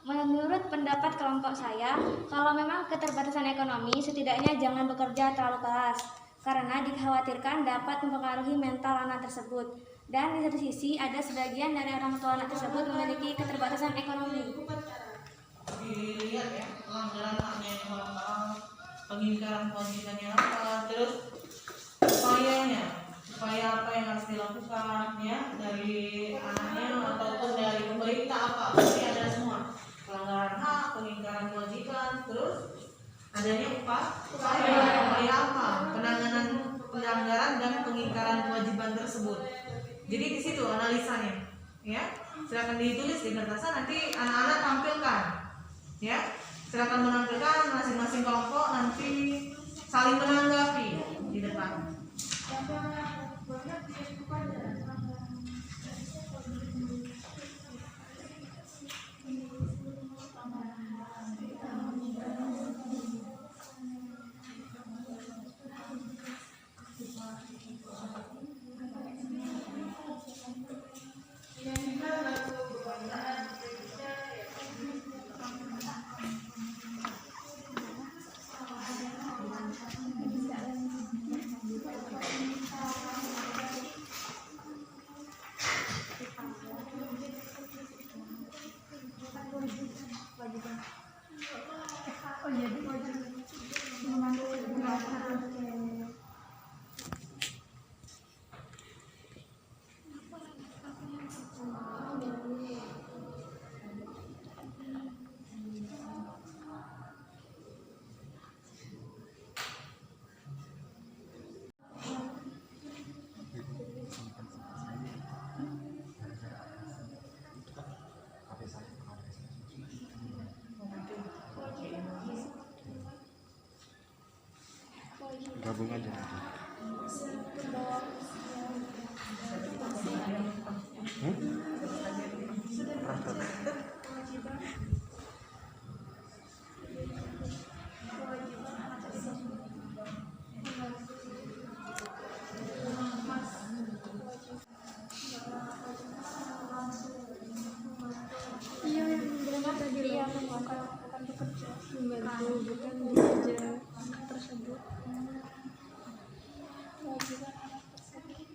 menurut pendapat kelompok saya, kalau memang keterbatasan ekonomi, setidaknya jangan bekerja terlalu keras, karena dikhawatirkan dapat mempengaruhi mental anak tersebut. Dan di satu sisi, ada sebagian dari orang tua anak tersebut memiliki keterbatasan ekonomi. Dilihat ya, pelanggaran haknya yang apa, pengingkaran kewajibannya apa, terus upaya apa yang harus dilakukan ya dari anaknya ataupun dari pemerintah apa, pasti ada semua. Pelanggaran hak, pengingkaran kewajiban, terus adanya upaya apa, penanganan pelanggaran dan pengingkaran kewajiban tersebut. Jadi di situ analisanya, ya. Silakan ditulis di kertasan, nanti anak-anak tampilkan, ya. Silakan menampilkan masing-masing kelompok, nanti saling menanggapi di depan. Gabung aja. Iya, yang membantu tadi dia melakukan bekerja, membantu bukan bekerja tersebut. Kewajiban anak tersebut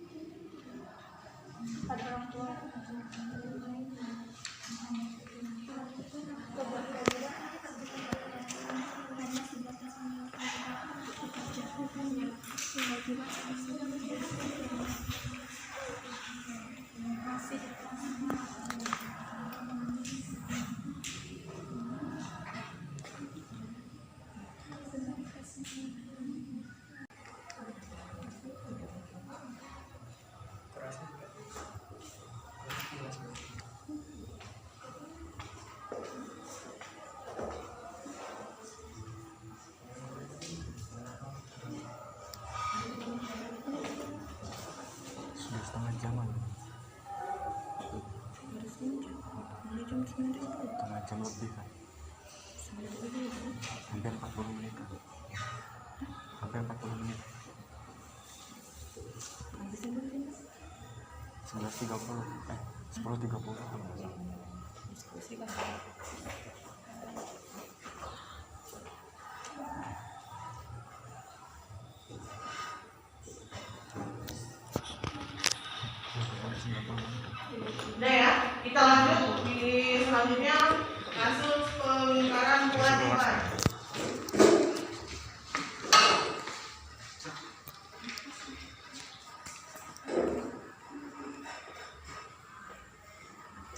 pada orang tua. Sudah setengah jaman. Setengah jam lebih kan. Hampir 40 menit kan. Hampir 40 menit. 11.30 10.30 kalau nggak salah. Udah ya, kita lanjut di selanjutnya kasus pengingkaran kewajiban.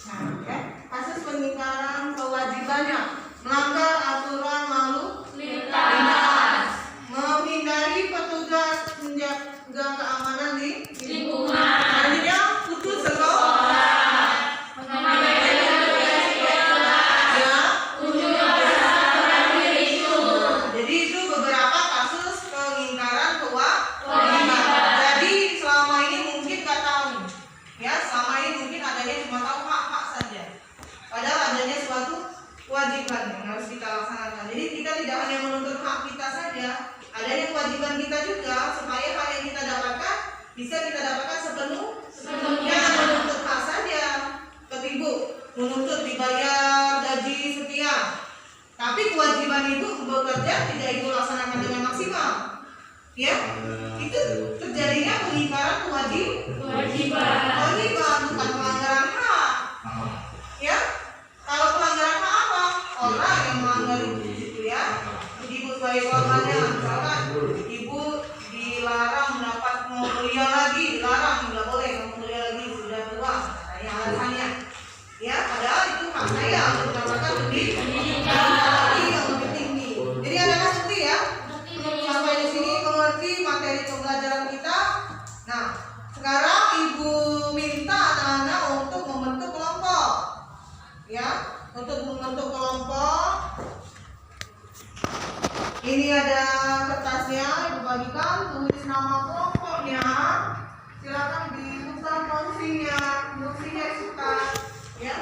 Nah, ya, kasus pengingkaran kewajibannya melanggar aturan lalu lintas, menghindari petugas menjaga keamanan di lingkungan. Selanjutnya putus sekolah, jadi itu beberapa kasus pengingkaran kewajiban. Jadi selama ini mungkin nggak tahu, ya selama ini mungkin adanya cuma tahu hak-hak saja. Padahal adanya suatu kewajiban yang harus kita laksanakan. Jadi kita tidak hanya menuntut hak kita saja, adanya kewajiban kita juga supaya hak yang kita dapatkan bisa kita dapatkan sepenuhnya. Menuntut hak saja, seperti ibu menuntut dibayar gaji sekian, tapi kewajiban ibu bekerja tidak ibu laksanakan dengan maksimal, ya itu terjadinya pengingkaran kewajiban, bukan pelanggaran hak. Ya, kalau pelanggaran hak apa? Orang yang melanggar itu ya. Ibu sebagai korbannya, misalkan ibu dilarang dapat mau kuliah lagi, dilarang nggak boleh mau kuliah lagi, sudah tua, katanya alasannya. Ya, padahal itu hak saya untuk mendapatkan pendidikan yang lebih tinggi. Jadi anak-anak ngerti ya? Sampai di sini mengerti materi pembelajaran kita. Nah, sekarang ibu minta anak-anak untuk membentuk kelompok. Ya, untuk membentuk kelompok. Ini ada kertasnya, ibu bagikan, tulis nama kelompoknya. Silakan dibuka fungsinya suka, ya.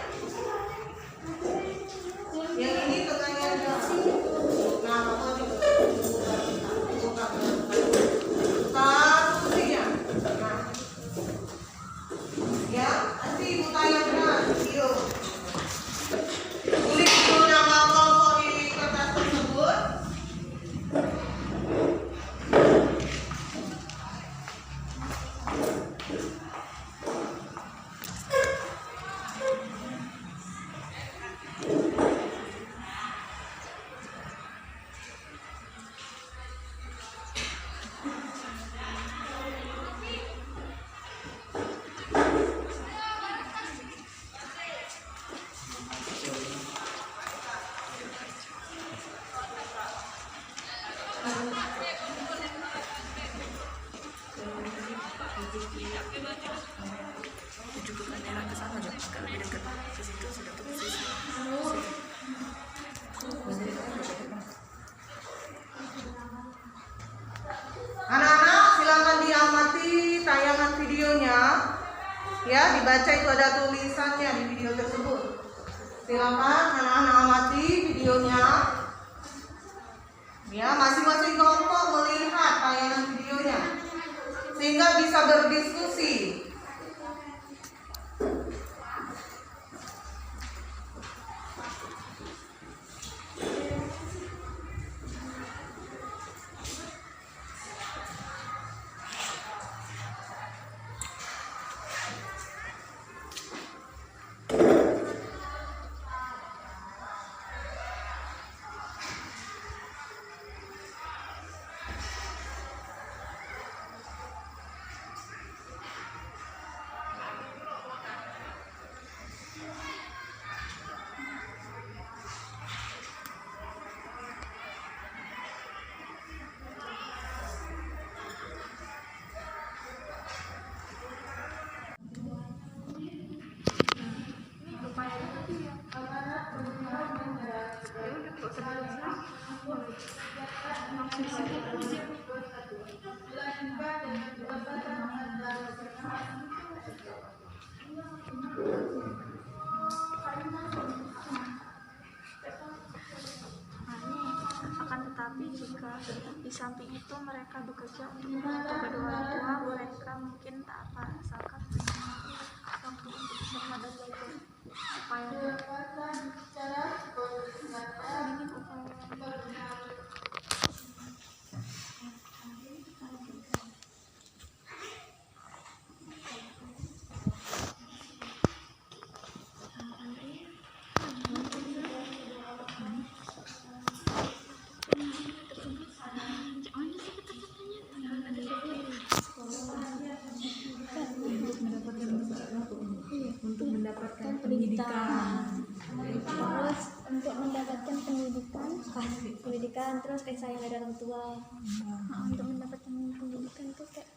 Yang ini tengahnya ada. Nah, kamu juga buka fungsinya. Nah, ya, nanti ibu tanya benar, yuk. Tulis dulu nama kelompok di kertas tersebut. baca itu ada tulisannya di video tersebut. Silakan anak-anak amati videonya. Ya, masing-masing kelompok melihat tayangan videonya sehingga bisa berdiskusi. Akan tetapi jika di samping itu mereka bekerja untuk membantu kedua orang tua, mereka mungkin tak apa asalkan waktu untuk bersama dan belajar upaya untuk mendapatkan pendidikan. Terus untuk mendapatkan pendidikan terus kasih sayang dari orang tua. untuk mendapatkan pendidikan itu kayak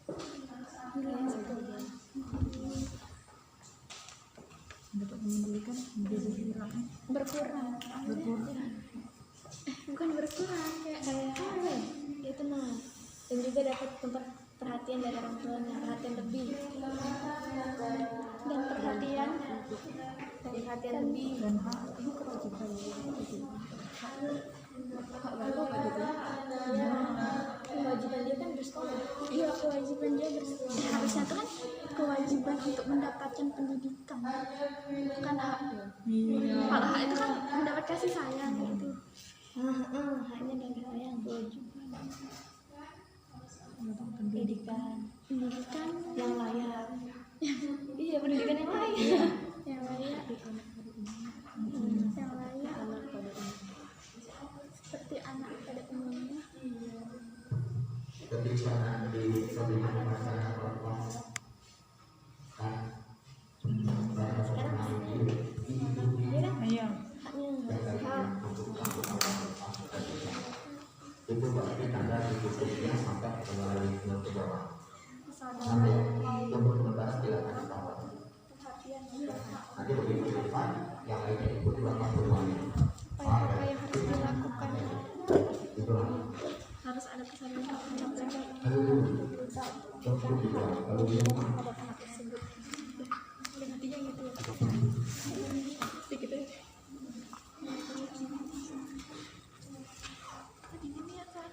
Dapat pendidikan menjadi hilang. berkurang bukan berkurang kayak Ya itu nah. Dan juga dapat tempat perhatian dari orang tuanya, perhatian lebih. dan perhatian lebih. Dan hak itu kewajiban. Hak baru apa gitu? Ya, kewajiban dia kan bersekolah. iya kewajiban dia harusnya itu kan kewajiban untuk mendapatkan pendidikan bukan hak. Kalau hak itu kan mendapat kasih sayang gitu. Haknya dan kasih sayang. Pendidikan yang layak. Iya, pendidikan yang layak. yang layak seperti anak pada umumnya. Ketika di pembinaan masyarakat perempuan Iya. itu berarti tanda dikutipnya sampai melalui lingkungan ke bawah. Namun untuk sementara silakan dibawa. Nanti begitu di depan yang lainnya ikuti bapak semuanya. Apa yang harus dilakukan? Itulah. Harus ada kesadaran ucap-ucap Kalau dia terhadap anak tersebut. Dan intinya gitu ya. Sedikit aja. Ini ya Kak.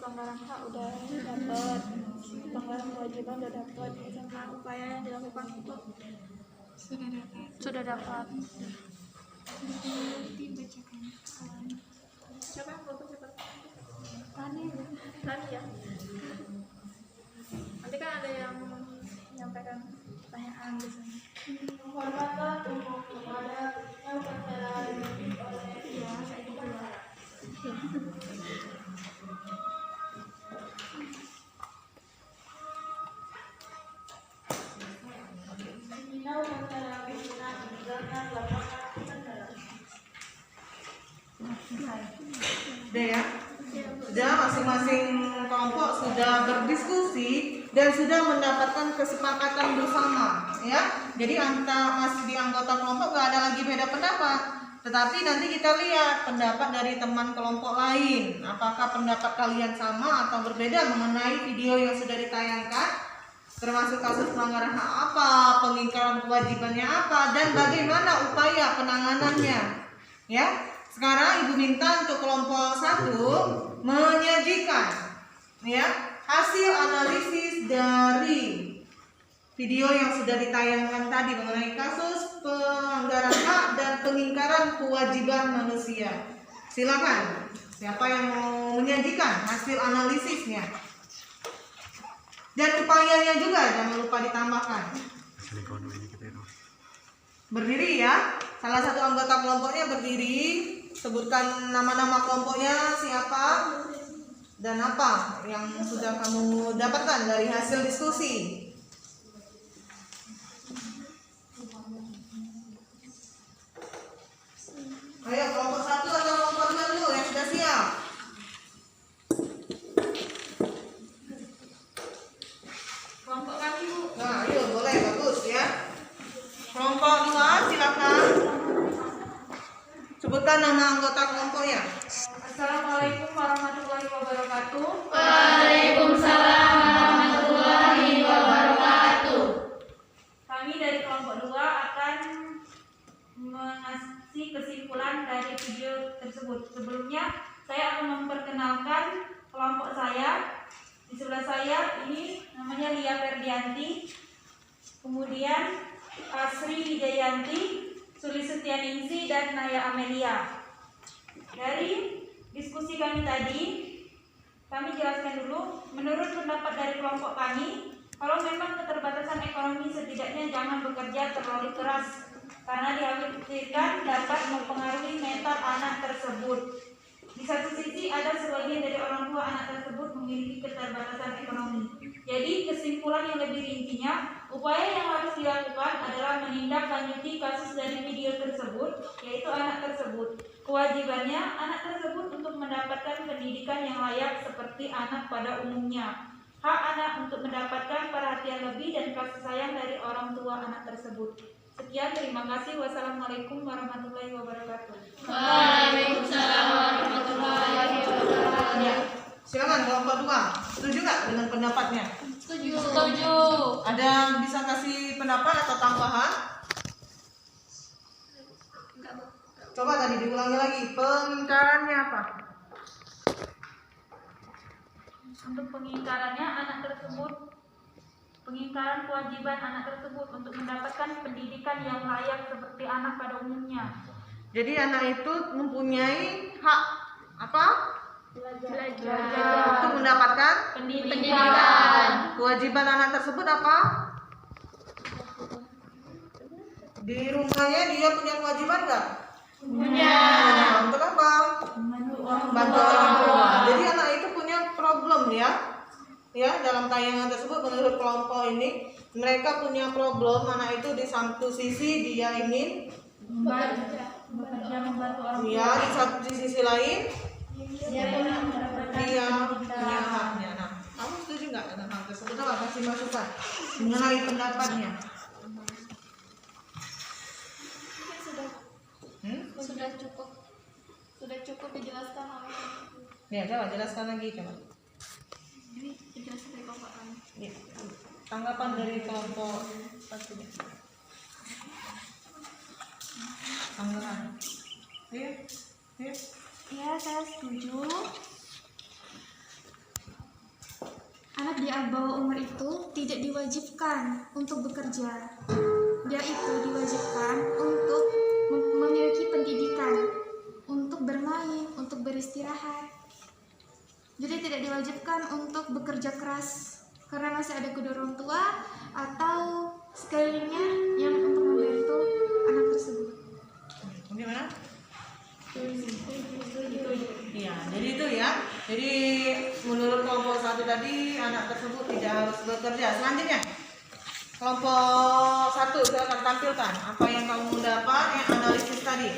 Pelanggaran hak udah dapat, pelanggaran kewajiban udah dapat, sama upaya yang dilakukan untuk sudah dapat. Dibacakan. Siapa yang mau baca? Tani ya. Nanti kan ada yang menyampaikan pertanyaan di sana. Penghormatan umum kepada yang telah dipimpin oleh saya juga. Udah ya? Sudah masing-masing kelompok sudah berdiskusi dan sudah mendapatkan kesepakatan bersama, ya. Jadi masih di anggota kelompok nggak ada lagi beda pendapat. Tetapi nanti kita lihat pendapat dari teman kelompok lain. Apakah pendapat kalian sama atau berbeda mengenai video yang sudah ditayangkan? Termasuk kasus pelanggaran hak apa, pengingkaran kewajibannya apa, dan bagaimana upaya penanganannya. Ya, sekarang Ibu minta untuk kelompok 1 menyajikan ya hasil analisis dari video yang sudah ditayangkan tadi mengenai kasus pelanggaran hak dan pengingkaran kewajiban manusia. Silakan, siapa yang mau menyajikan hasil analisisnya? Dan upayanya juga jangan lupa ditambahkan. Berdiri ya, salah satu anggota kelompoknya berdiri, sebutkan nama-nama kelompoknya siapa dan apa yang sudah kamu dapatkan dari hasil diskusi. Ayo kelompok 1 atau kelompok 2 dulu yang sudah siap. Kelompok kami, Bu. Nah, ayo boleh, bagus ya. Kelompok 2 silakan. Sebutkan nama anggota kelompoknya. Assalamualaikum warahmatullahi wabarakatuh. Waalaikumsalam warahmatullahi wabarakatuh. Kami dari kelompok 2 akan mengasih kesimpulan dari video tersebut. Sebelumnya saya akan memperkenalkan kelompok saya. Di sebelah saya ini namanya Lia Ferdianti, kemudian Asri Wijayanti, Suli Setianingsi, dan Naya Amelia. Dari diskusi kami tadi, kami jelaskan dulu. Menurut pendapat dari kelompok kami, kalau memang keterbatasan ekonomi, setidaknya jangan bekerja terlalu keras karena dikhawatirkan dapat mempengaruhi mental anak tersebut. Di satu sisi ada sebagian dari orang tua anak tersebut memiliki keterbatasan ekonomi. Jadi kesimpulan yang lebih rincinya, upaya yang harus dilakukan adalah menindaklanjuti kasus dari video tersebut, yaitu anak tersebut. Kewajibannya anak tersebut untuk mendapatkan pendidikan yang layak seperti anak pada umumnya. Hak anak untuk mendapatkan perhatian lebih dan kasih sayang dari orang tua anak tersebut. Sekian, terima kasih. Wassalamualaikum warahmatullahi wabarakatuh. Waalaikumsalam warahmatullahi wabarakatuh. Ya, silakan kelompok 2. Setuju nggak dengan pendapatnya? Setuju. Ada yang bisa kasih pendapat atau tambahan? Coba tadi diulangi lagi. Pengingkarannya apa? Untuk pengingkarannya anak tersebut, pengingkaran kewajiban anak tersebut untuk mendapatkan pendidikan yang layak seperti anak pada umumnya. Jadi anak itu mempunyai hak apa? Untuk mendapatkan Pendidikan. kewajiban anak tersebut apa? Di rumahnya dia punya kewajiban nggak? Punya. Untuk apa? Bantu orang tua. Jadi anak itu punya problem ya. Ya, dalam tayangan tersebut menurut kelompok ini mereka punya problem. Anak itu di satu sisi dia ingin bekerja membantu orang tua. Ya, di sisi lain Dia berhak mendapatkan dia pendidikan. punya haknya. Nah, kamu setuju nggak dengan hal tersebut? Coba kasih masukan mengenai pendapatnya. Sudah cukup dijelaskan oleh Ya, coba jelaskan lagi coba. ini penjelasan dari Bapak kami. Ya. Tanggapan dari kelompok satu. Tanggapan. Iya. Iya. Ya, saya setuju. Anak di bawah umur itu tidak diwajibkan untuk bekerja. Dia itu diwajibkan untuk memiliki pendidikan, untuk bermain, untuk beristirahat. Jadi tidak diwajibkan untuk bekerja keras karena masih ada kedua orang tua atau sekelilingnya yang untuk membantu anak tersebut. Bagaimana? Iya, jadi itu ya. Jadi menurut kelompok satu tadi anak tersebut tidak harus bekerja. Selanjutnya kelompok satu silakan tampilkan apa yang kamu dapat yang analisis tadi.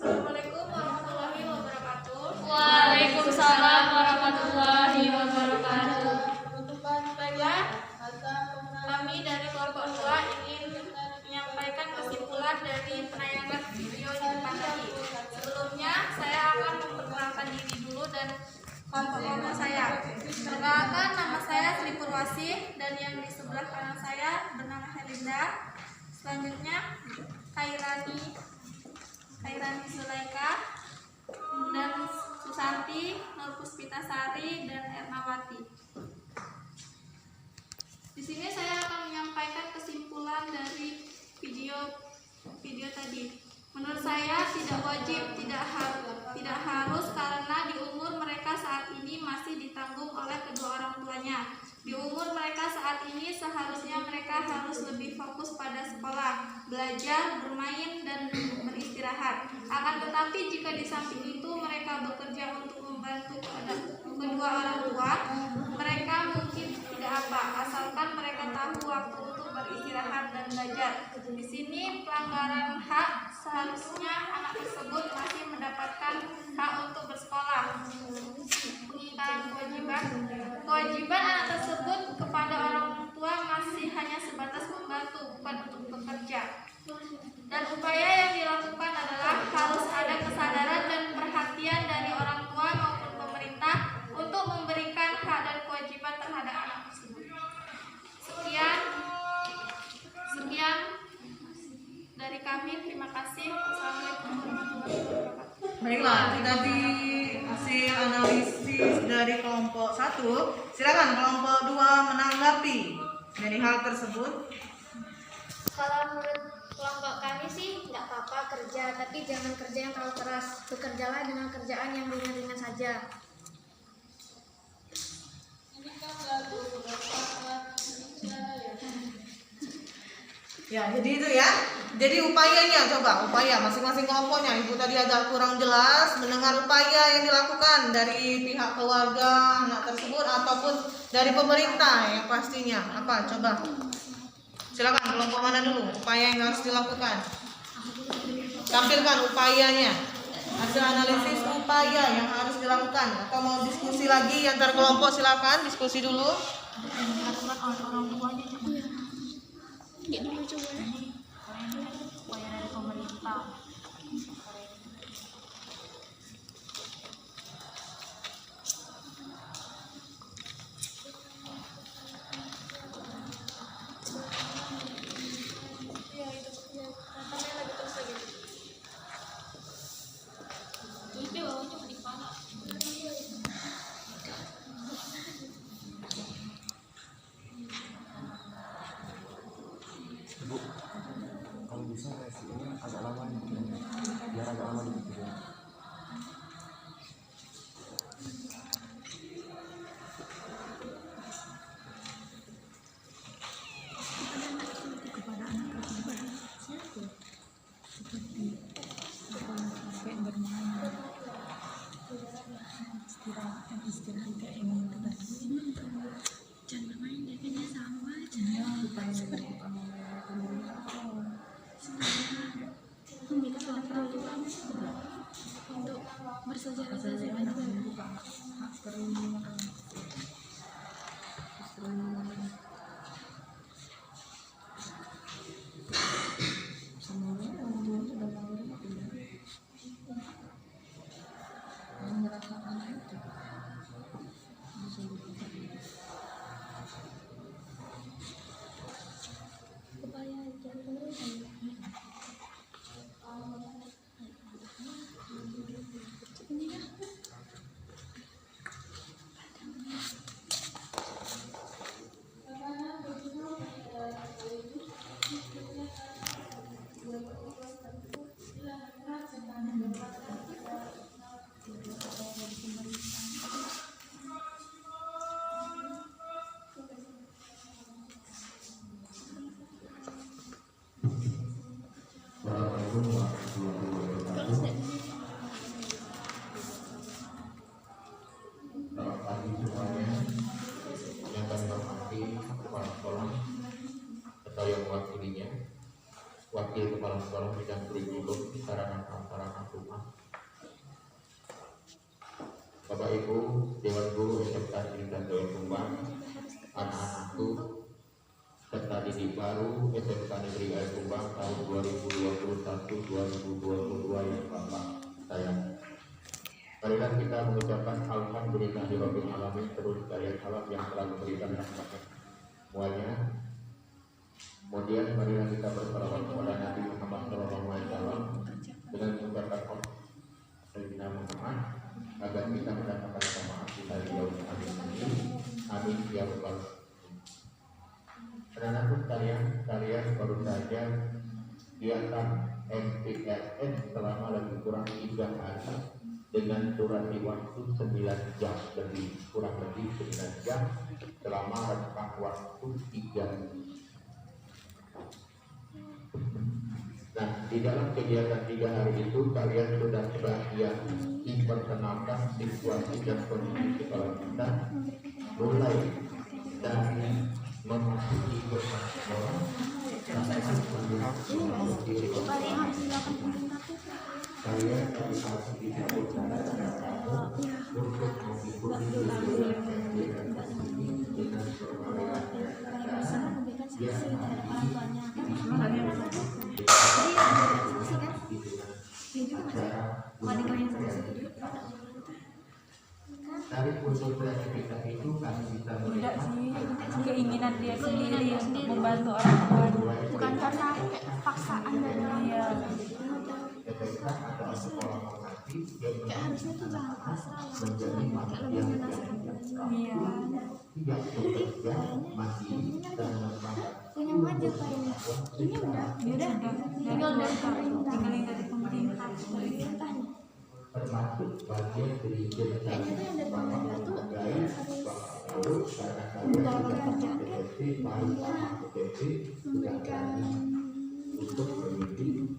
Assalamualaikum warahmatullahi wabarakatuh. Waalaikumsalam warahmatullahi wabarakatuh. Baiklah, kami dari kelompok 2 ingin menyampaikan kesimpulan dari penayangan video di depan tadi. Sebelumnya, saya akan memperkenalkan diri dulu dan kelompok-kelompok saya. Perkenalkan, nama saya Sri Purwasi dan yang di sebelah kanan saya bernama Helinda. Selanjutnya, Kairani Sulaika dan Susanti, Nur Puspitasari dan Ernawati. Di sini saya akan menyampaikan kesimpulan dari video tadi. Menurut saya tidak wajib, tidak harus karena di umur mereka saat ini masih ditanggung oleh kedua orang tuanya. Di umur mereka saat ini seharusnya mereka harus lebih fokus pada sekolah, belajar, bermain, dan beristirahat. Akan tetapi jika di samping itu mereka bekerja untuk membantu kedua orang tua, mereka mungkin tidak apa, asalkan mereka tahu waktu untuk beristirahat dan belajar. Di sini pelanggaran hak, seharusnya anak tersebut masih mendapatkan hak untuk bersekolah. Pengingkaran kewajiban anak tersebut kepada orang tua masih hanya sebatas membantu, bukan untuk bekerja. Dan upaya yang dilakukan adalah harus ada kesadaran dan perhatian dari orang tua maupun pemerintah untuk memberikan hak dan kewajiban terhadap anak tersebut. Sekian dari kami, terima kasih. Wassalamualaikum warahmatullahi wabarakatuh. Baiklah, itu tadi hasil analisis dari kelompok 1. Silakan kelompok 2 menanggapi dari hal tersebut. Kalau menurut kelompok kami sih nggak apa-apa kerja, tapi jangan kerja yang terlalu keras. Bekerjalah dengan kerjaan yang ringan-ringan saja. Ya, jadi itu ya. Jadi upayanya, coba upaya masing-masing kelompoknya. Ibu tadi agak kurang jelas mendengar upaya yang dilakukan dari pihak keluarga anak tersebut ataupun dari pemerintah yang pastinya. Apa? Coba. Silakan kelompok mana dulu? Upaya yang harus dilakukan. Tampilkan upayanya. Hasil analisis upaya yang harus dilakukan. Atau mau diskusi lagi antar kelompok, silakan diskusi dulu. Upaya dari pemerintah. Bu, kalau bisa review-nya agak lama nih. kepala sekolah atau yang mewakilinya, wakil kepala sekolah bidang kurikulum sarana prasarana rumah, Bapak Ibu Dewan Guru SMK dan Dewan Tumbang, anak-anakku serta didik baru SMK Negeri Air Tumbang tahun 2021-2022 yang Bapak sayang. Marilah kita mengucapkan alhamdulillahirabbil alamin terus dari alam yang telah memberikan rahmatnya semuanya. Kemudian marilah kita bersalawat kepada Nabi Muhammad SAW dengan mengucapkan Sayyidina Muhammad agar kita mendapatkan syafaat di hari yaumul akhir ini. Amin ya rabbal alamin. Anak-anakku sekalian baru saja kegiatan MTSN selama lebih kurang 3 hari dengan durasi waktu 9 jam lebih, kurang lebih 9 jam selama rentang waktu 3 minggu. Nah, di dalam kegiatan 3 hari itu kalian sudah sebagian diperkenalkan situasi dan kondisi sekolah kita, mulai dari memasuki sekolah kalian edukasi di untuk dari unsur kreativitas itu kami bisa melihat keinginan dia sendiri untuk membantu orang tua, bukan karena paksaan dari dia. atau sekolah mengerti Kayak harusnya tuh jangan pasrah ya, menjadi kayak manusia lebih yang menasihkan. iya, tidak bekerja masih dan mengembangkan Punya wajah kayaknya. Ini udah tinggal dari pemerintah. pemerintah. Pemerintahnya. termasuk bagian dari Kayaknya tuh yang dari pemerintah tuh harus karena memberikan untuk mendidik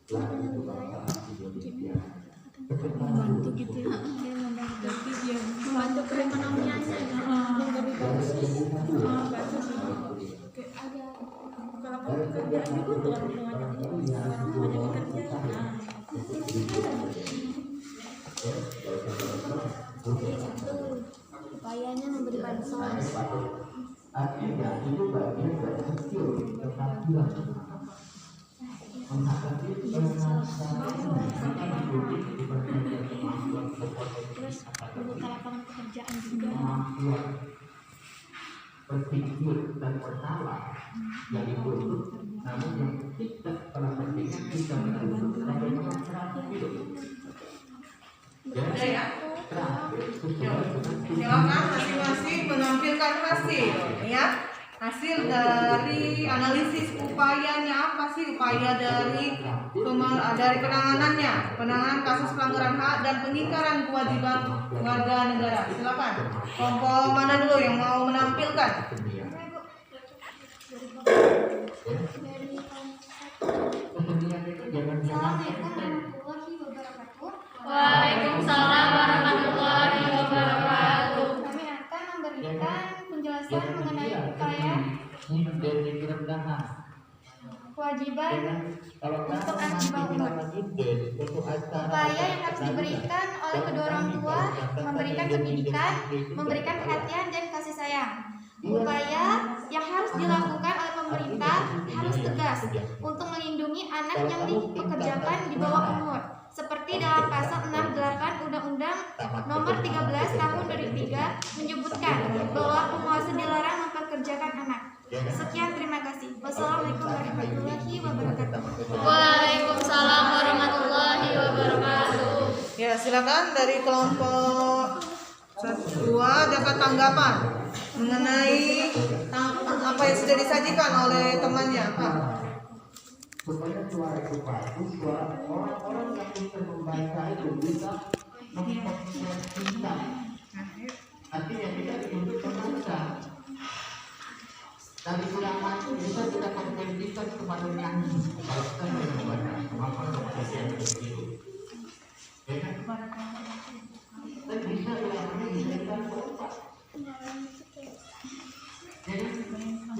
lagu kebangsaan Indonesia. membantu gitu ya, dia membantu dia membantu perekonomiannya ya, memberi bagus kayak ada kalau kamu pekerjaan juga tuh orang tuanya bekerja upayanya memberi bansos. Artinya itu bagian dari skill keterampilan menghadapi Terus membuka lapangan pekerjaan juga. kemampuan berpikir dan bersalah yang dituntut, namun yang tidak pernah berpikir kita dituntut bagaimana cara hidup. Udah ya? Terakhir sesuai dengan Silakan masing-masing menampilkan hasil ya. Hasil dari analisis upayanya apa sih? Upaya dari penanganan kasus pelanggaran hak dan pengingkaran kewajiban warga negara. Silakan. Kelompok mana dulu yang mau menampilkan? Waalaikumsalam warahmatullahi wabarakatuh. Kami akan memberikan penjelasan mengenai upaya kewajiban untuk anak di bawah umur. Upaya yang harus diberikan oleh kedua orang tua, memberikan pendidikan, memberikan perhatian dan kasih sayang. Upaya yang harus dilakukan oleh pemerintah harus tegas untuk melindungi anak yang dipekerjakan di bawah umur, seperti dalam pasal 68 Undang-Undang Nomor 13 Tahun 2003 menyebutkan bahwa penguasa dilarang mempekerjakan anak. Sekian, terima kasih. Wassalamualaikum warahmatullahi wabarakatuh. Waalaikumsalam warahmatullahi wabarakatuh. Ya, silakan dari kelompok 2 dapat tanggapan mengenai apa yang sudah disajikan oleh temannya, Pak. supaya suara itu bagus, suara orang-orang yang bisa membaca itu bisa mempersepsikan. Artinya kita dituntut membaca. Dari ulama itu bisa kita konvensikan kepada yang kalau kita mau membaca kemampuan yang begitu. Ya kan? Dan bisa ulama bisa kita berubah. Jadi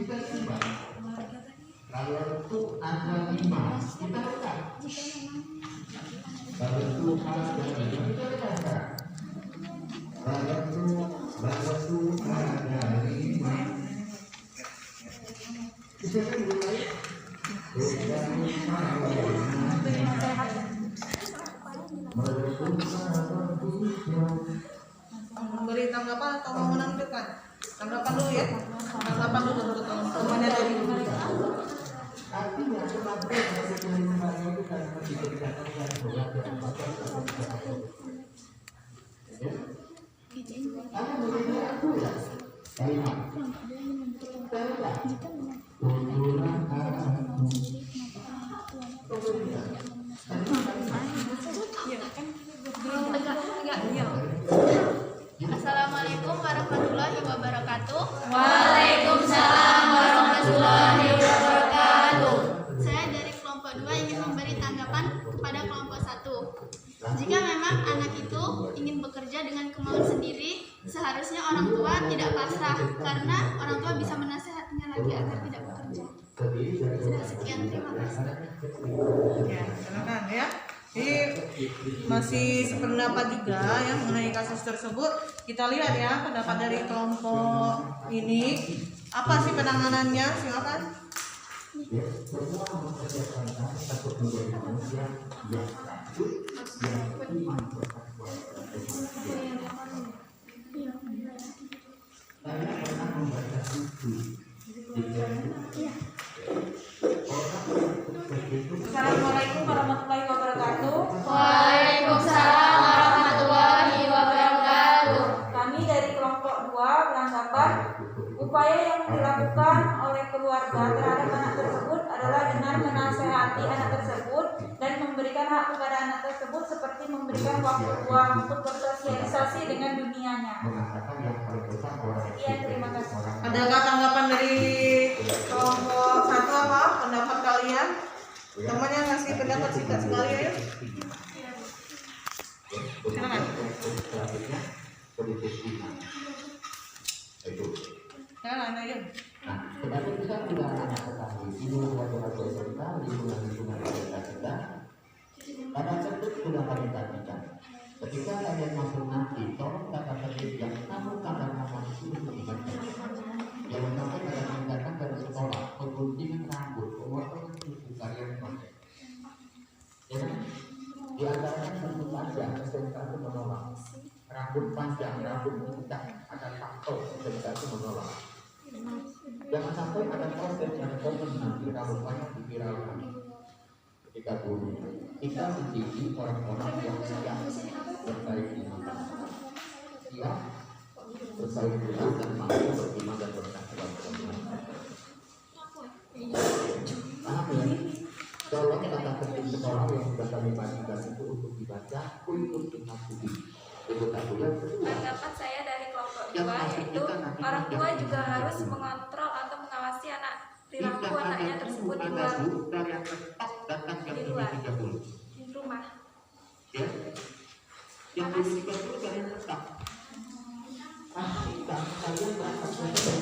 kita simak. Kalau itu ada 5, kita lihat. Kalau itu ada 5, kita lihat. Kalau itu ada 5, kita mulai. Memberi tanggapan atau mau menentukan? Tanggapan dulu ya. Tanggapan dulu untuk teman-temannya dari Artinya kemampuan dari kelimpangan itu kan diberikan karena menjadi aku ya kalimat Assalamualaikum warahmatullahi wabarakatuh. Waalaikumsalam warahmatullahi wabarakatuh. Saya dari kelompok 2 ingin memberi tanggapan kepada kelompok 1. Jika memang anak itu ingin bekerja dengan kemauan sendiri, seharusnya orang tua tidak pasrah karena orang tua bisa menasihatinya lagi agar tidak bekerja. Sudah sekian, terima kasih. ya, silakan ya. Jadi masih sependapat juga ya mengenai kasus tersebut. Kita lihat ya pendapat dari kelompok ini. Apa sih penanganannya? Silakan. Assalamualaikum warahmatullahi wabarakatuh. Waalaikumsalam warahmatullahi wabarakatuh. Kami dari kelompok 2 beranggapan upaya yang dilakukan oleh keluarga terhadap anak tersebut adalah dengan menasehati anak tersebut dan memberikan hak kepada anak tersebut seperti memberikan waktu luang untuk bersosialisasi dengan dunianya. Sekian, terima kasih. Adakah tanggapan dari kelompok 1 apa? Pendapat kalian? Temannya ngasih pendapat singkat sekali ya. Silakan. Silakan aja. Nah, tetapi kita sudah ketahui ini adalah kita lingkungan kita. Pada tentu sudah kami tadikan. Ketika kalian masuk nanti, tolong katakan yang kamu katakan itu dibaca. Jangan sampai kalian datang dari sekolah, pengguntingan rambut, pemotongan kuku kalian pakai. Ya, di antaranya tentu saja SMK itu menolak. Rambut panjang, rambut pucat, ada tato, SMK itu menolak. Jangan sampai ada proses yang komen nanti rambut panjang diviralkan. Ketika dulu kita mendidik orang-orang yang siap bersaing di mata, siap bersaing dulu dan mampu beriman dan bertakwa kepada Tuhan. Paham ya? Tolong kata penting sekolah yang sudah kami bagikan itu untuk dibaca untuk dimasuki. Pendapat saya dari kelompok 2 yaitu orang tua juga harus mengontrol atau mengawasi anak perilaku anaknya tersebut di luar rumah. Ya, yang dulu 30 kalian tetap. Pastikan kalian berangkat pastikan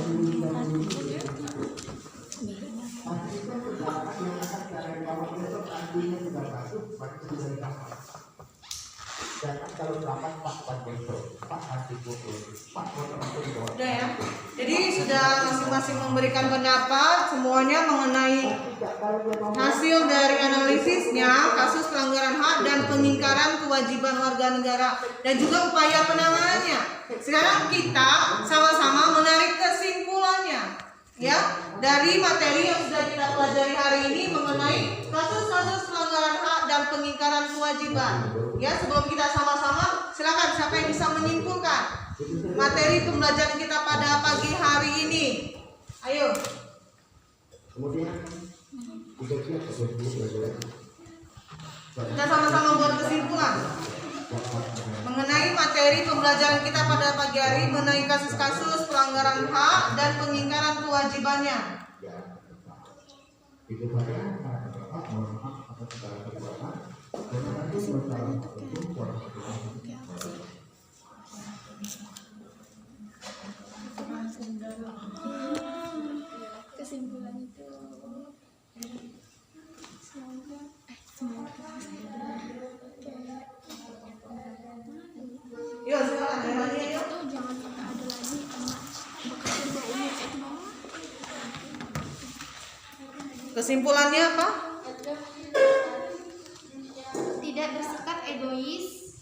perjalanan yang akan kalian bawa besok nantinya sudah bagus, maka sudah dikasih. Jangan kalau rapat Pak besok, Pak nanti pukul, Pak mau Udah ya. Jadi sudah masing-masing memberikan pendapat semuanya mengenai hasil dari analisisnya kasus pelanggaran hak dan pengingkaran kewajiban warga negara dan juga upaya penanganannya. Sekarang kita sama-sama menarik kesimpulannya ya dari materi yang sudah kita pelajari hari ini mengenai kasus-kasus pelanggaran hak dan pengingkaran kewajiban. Ya, sebelum kita sama-sama, silakan siapa yang bisa menyimpulkan materi pembelajaran kita pada pagi hari ini. Ayo. Kemudian Kita sama-sama buat kesimpulan mengenai materi pembelajaran kita pada pagi hari mengenai kasus-kasus pelanggaran hak dan pengingkaran kewajibannya. itu saja. Mohon maaf atas segala perbuatan. Terima kasih. Wassalamualaikum warahmatullahi wabarakatuh. Kesimpulannya apa? Tidak bersikap egois,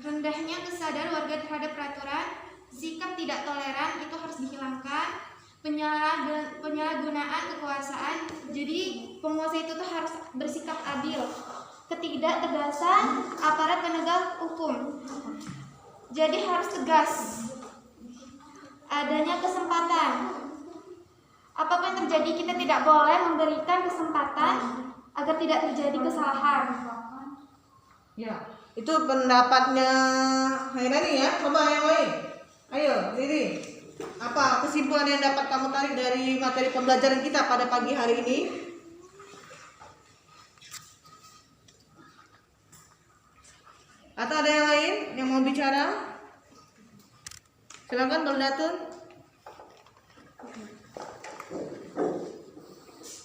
rendahnya kesadaran warga terhadap peraturan, sikap tidak toleran itu harus dihilangkan, penyalahgunaan kekuasaan, jadi penguasa itu tuh harus bersikap adil, ketidaktegasan aparat penegak hukum, jadi harus tegas, adanya kesempatan, apapun yang terjadi kita tidak boleh memberikan kesempatan agar tidak terjadi kesalahan. Ya, itu pendapatnya Hairani ya. Coba yang lain. Ayo, Riri. Apa kesimpulan yang dapat kamu tarik dari materi pembelajaran kita pada pagi hari ini? Atau ada yang lain yang mau bicara? Silakan Bang Datun.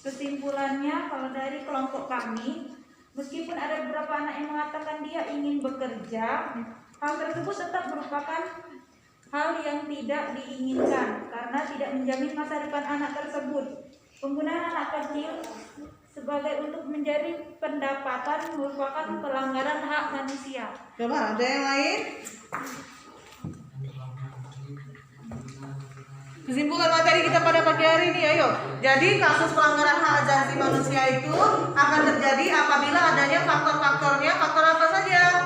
Kesimpulannya, kalau dari kelompok kami, meskipun ada beberapa anak yang mengatakan dia ingin bekerja, hal tersebut tetap merupakan hal yang tidak diinginkan karena tidak menjamin masa depan anak tersebut. Penggunaan anak kecil sebagai untuk menjadi pendapatan merupakan pelanggaran hak manusia. Coba ada yang lain? Kesimpulan materi kita pada pagi hari ini, ayo. Jadi kasus pelanggaran hak asasi manusia itu akan terjadi apabila adanya faktor-faktornya. Faktor apa saja?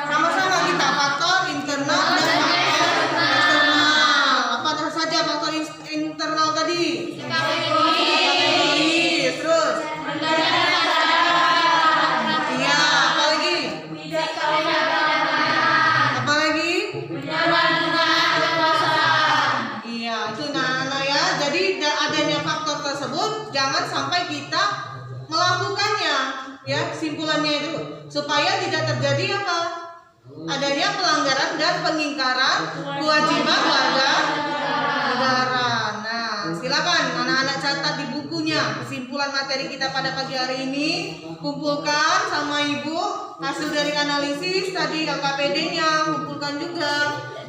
Sama-sama kita, faktor internal dan faktor eksternal. Apa saja faktor internal tadi? Egois. Terus? Iya, apa lagi? Apa lagi? Iya, itu Nana ya. Jadi adanya faktor tersebut jangan sampai kita melakukannya, ya. Kesimpulannya itu supaya tidak terjadi apa? Adanya pelanggaran dan pengingkaran kewajiban warga negara. Nah, silakan anak-anak catat di bukunya kesimpulan materi kita pada pagi hari ini. Kumpulkan sama ibu hasil dari analisis tadi LKPD-nya, kumpulkan juga.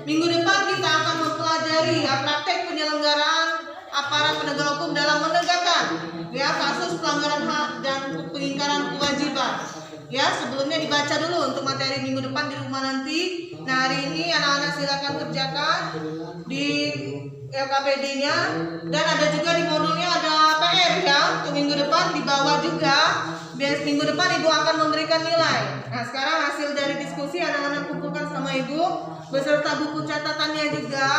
Minggu depan kita akan mempelajari praktek penyelenggaraan aparat penegak hukum dalam menegakkan ya kasus pelanggaran hak dan pengingkaran kewajiban. Ya, sebelumnya dibaca dulu untuk materi minggu depan di rumah nanti. Nah, hari ini anak-anak silakan kerjakan di LKPD-nya dan ada juga di modulnya ada PR ya untuk minggu depan di bawah juga. Biar minggu depan ibu akan memberikan nilai. Nah, sekarang hasil dari diskusi anak-anak kumpulkan sama ibu beserta buku catatannya juga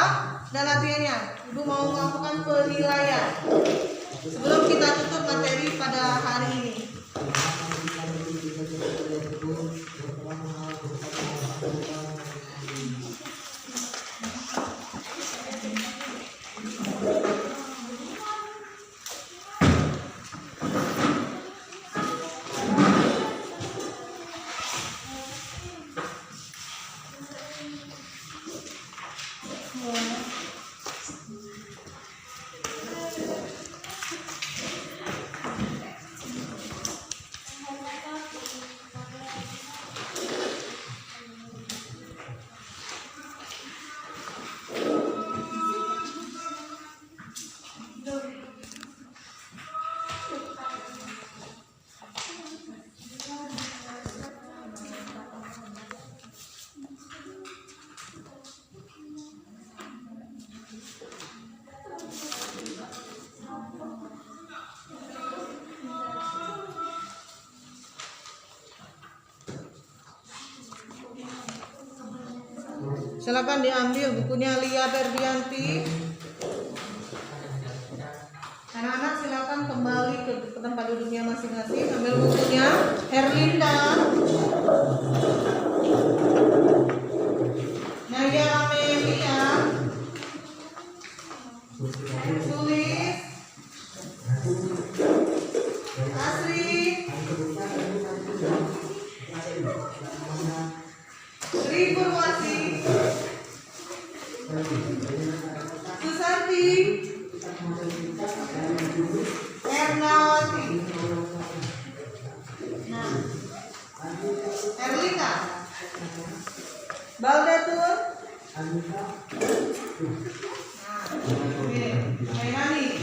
dan latihannya. Ibu mau melakukan penilaian sebelum kita tutup materi pada hari ini. Silakan diambil bukunya Lia Ferdianti. Anak-anak silakan kembali ke tempat duduknya masing-masing. Ambil bukunya Herlinda, Naya Amelia, Sulis, Asri, Sri Purwasi, Susanti, Ernawati, nah, Erlina, Baldatun, nah, Oke, mainan nih.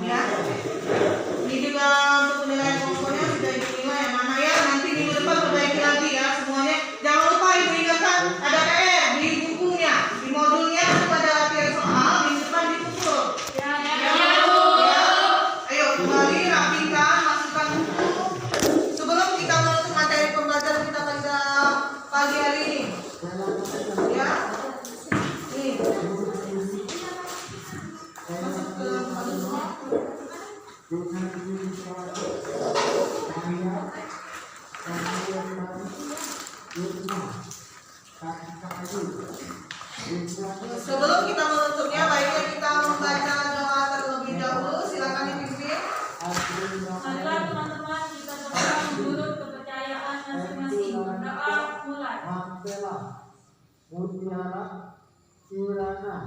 Ya. Ini juga untuk penilaian pokoknya sudah diterima yang mana ya. Nanti minggu depan perbaiki lagi ya semuanya. Jangan lupa ibu ingatkan ada PR di bukunya, di modulnya pada latihan soal minggu depan dipukul. Ya. Ayo kembali rapikan, masukkan buku sebelum kita menutup materi pembelajaran kita pada pagi hari ini. Ya. Nih. Masuk ke sebelum kita menutupnya, baiknya kita membaca doa terlebih dahulu. Silakan dipimpin. Marilah teman-teman kita coba menurut kepercayaan masing-masing. Doa mulai. Mutiara, Kirana,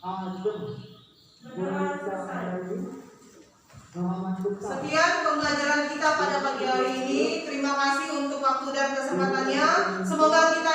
Ageng, Sekian pembelajaran kita pada pagi hari ini. Terima kasih untuk waktu dan kesempatannya. Semoga kita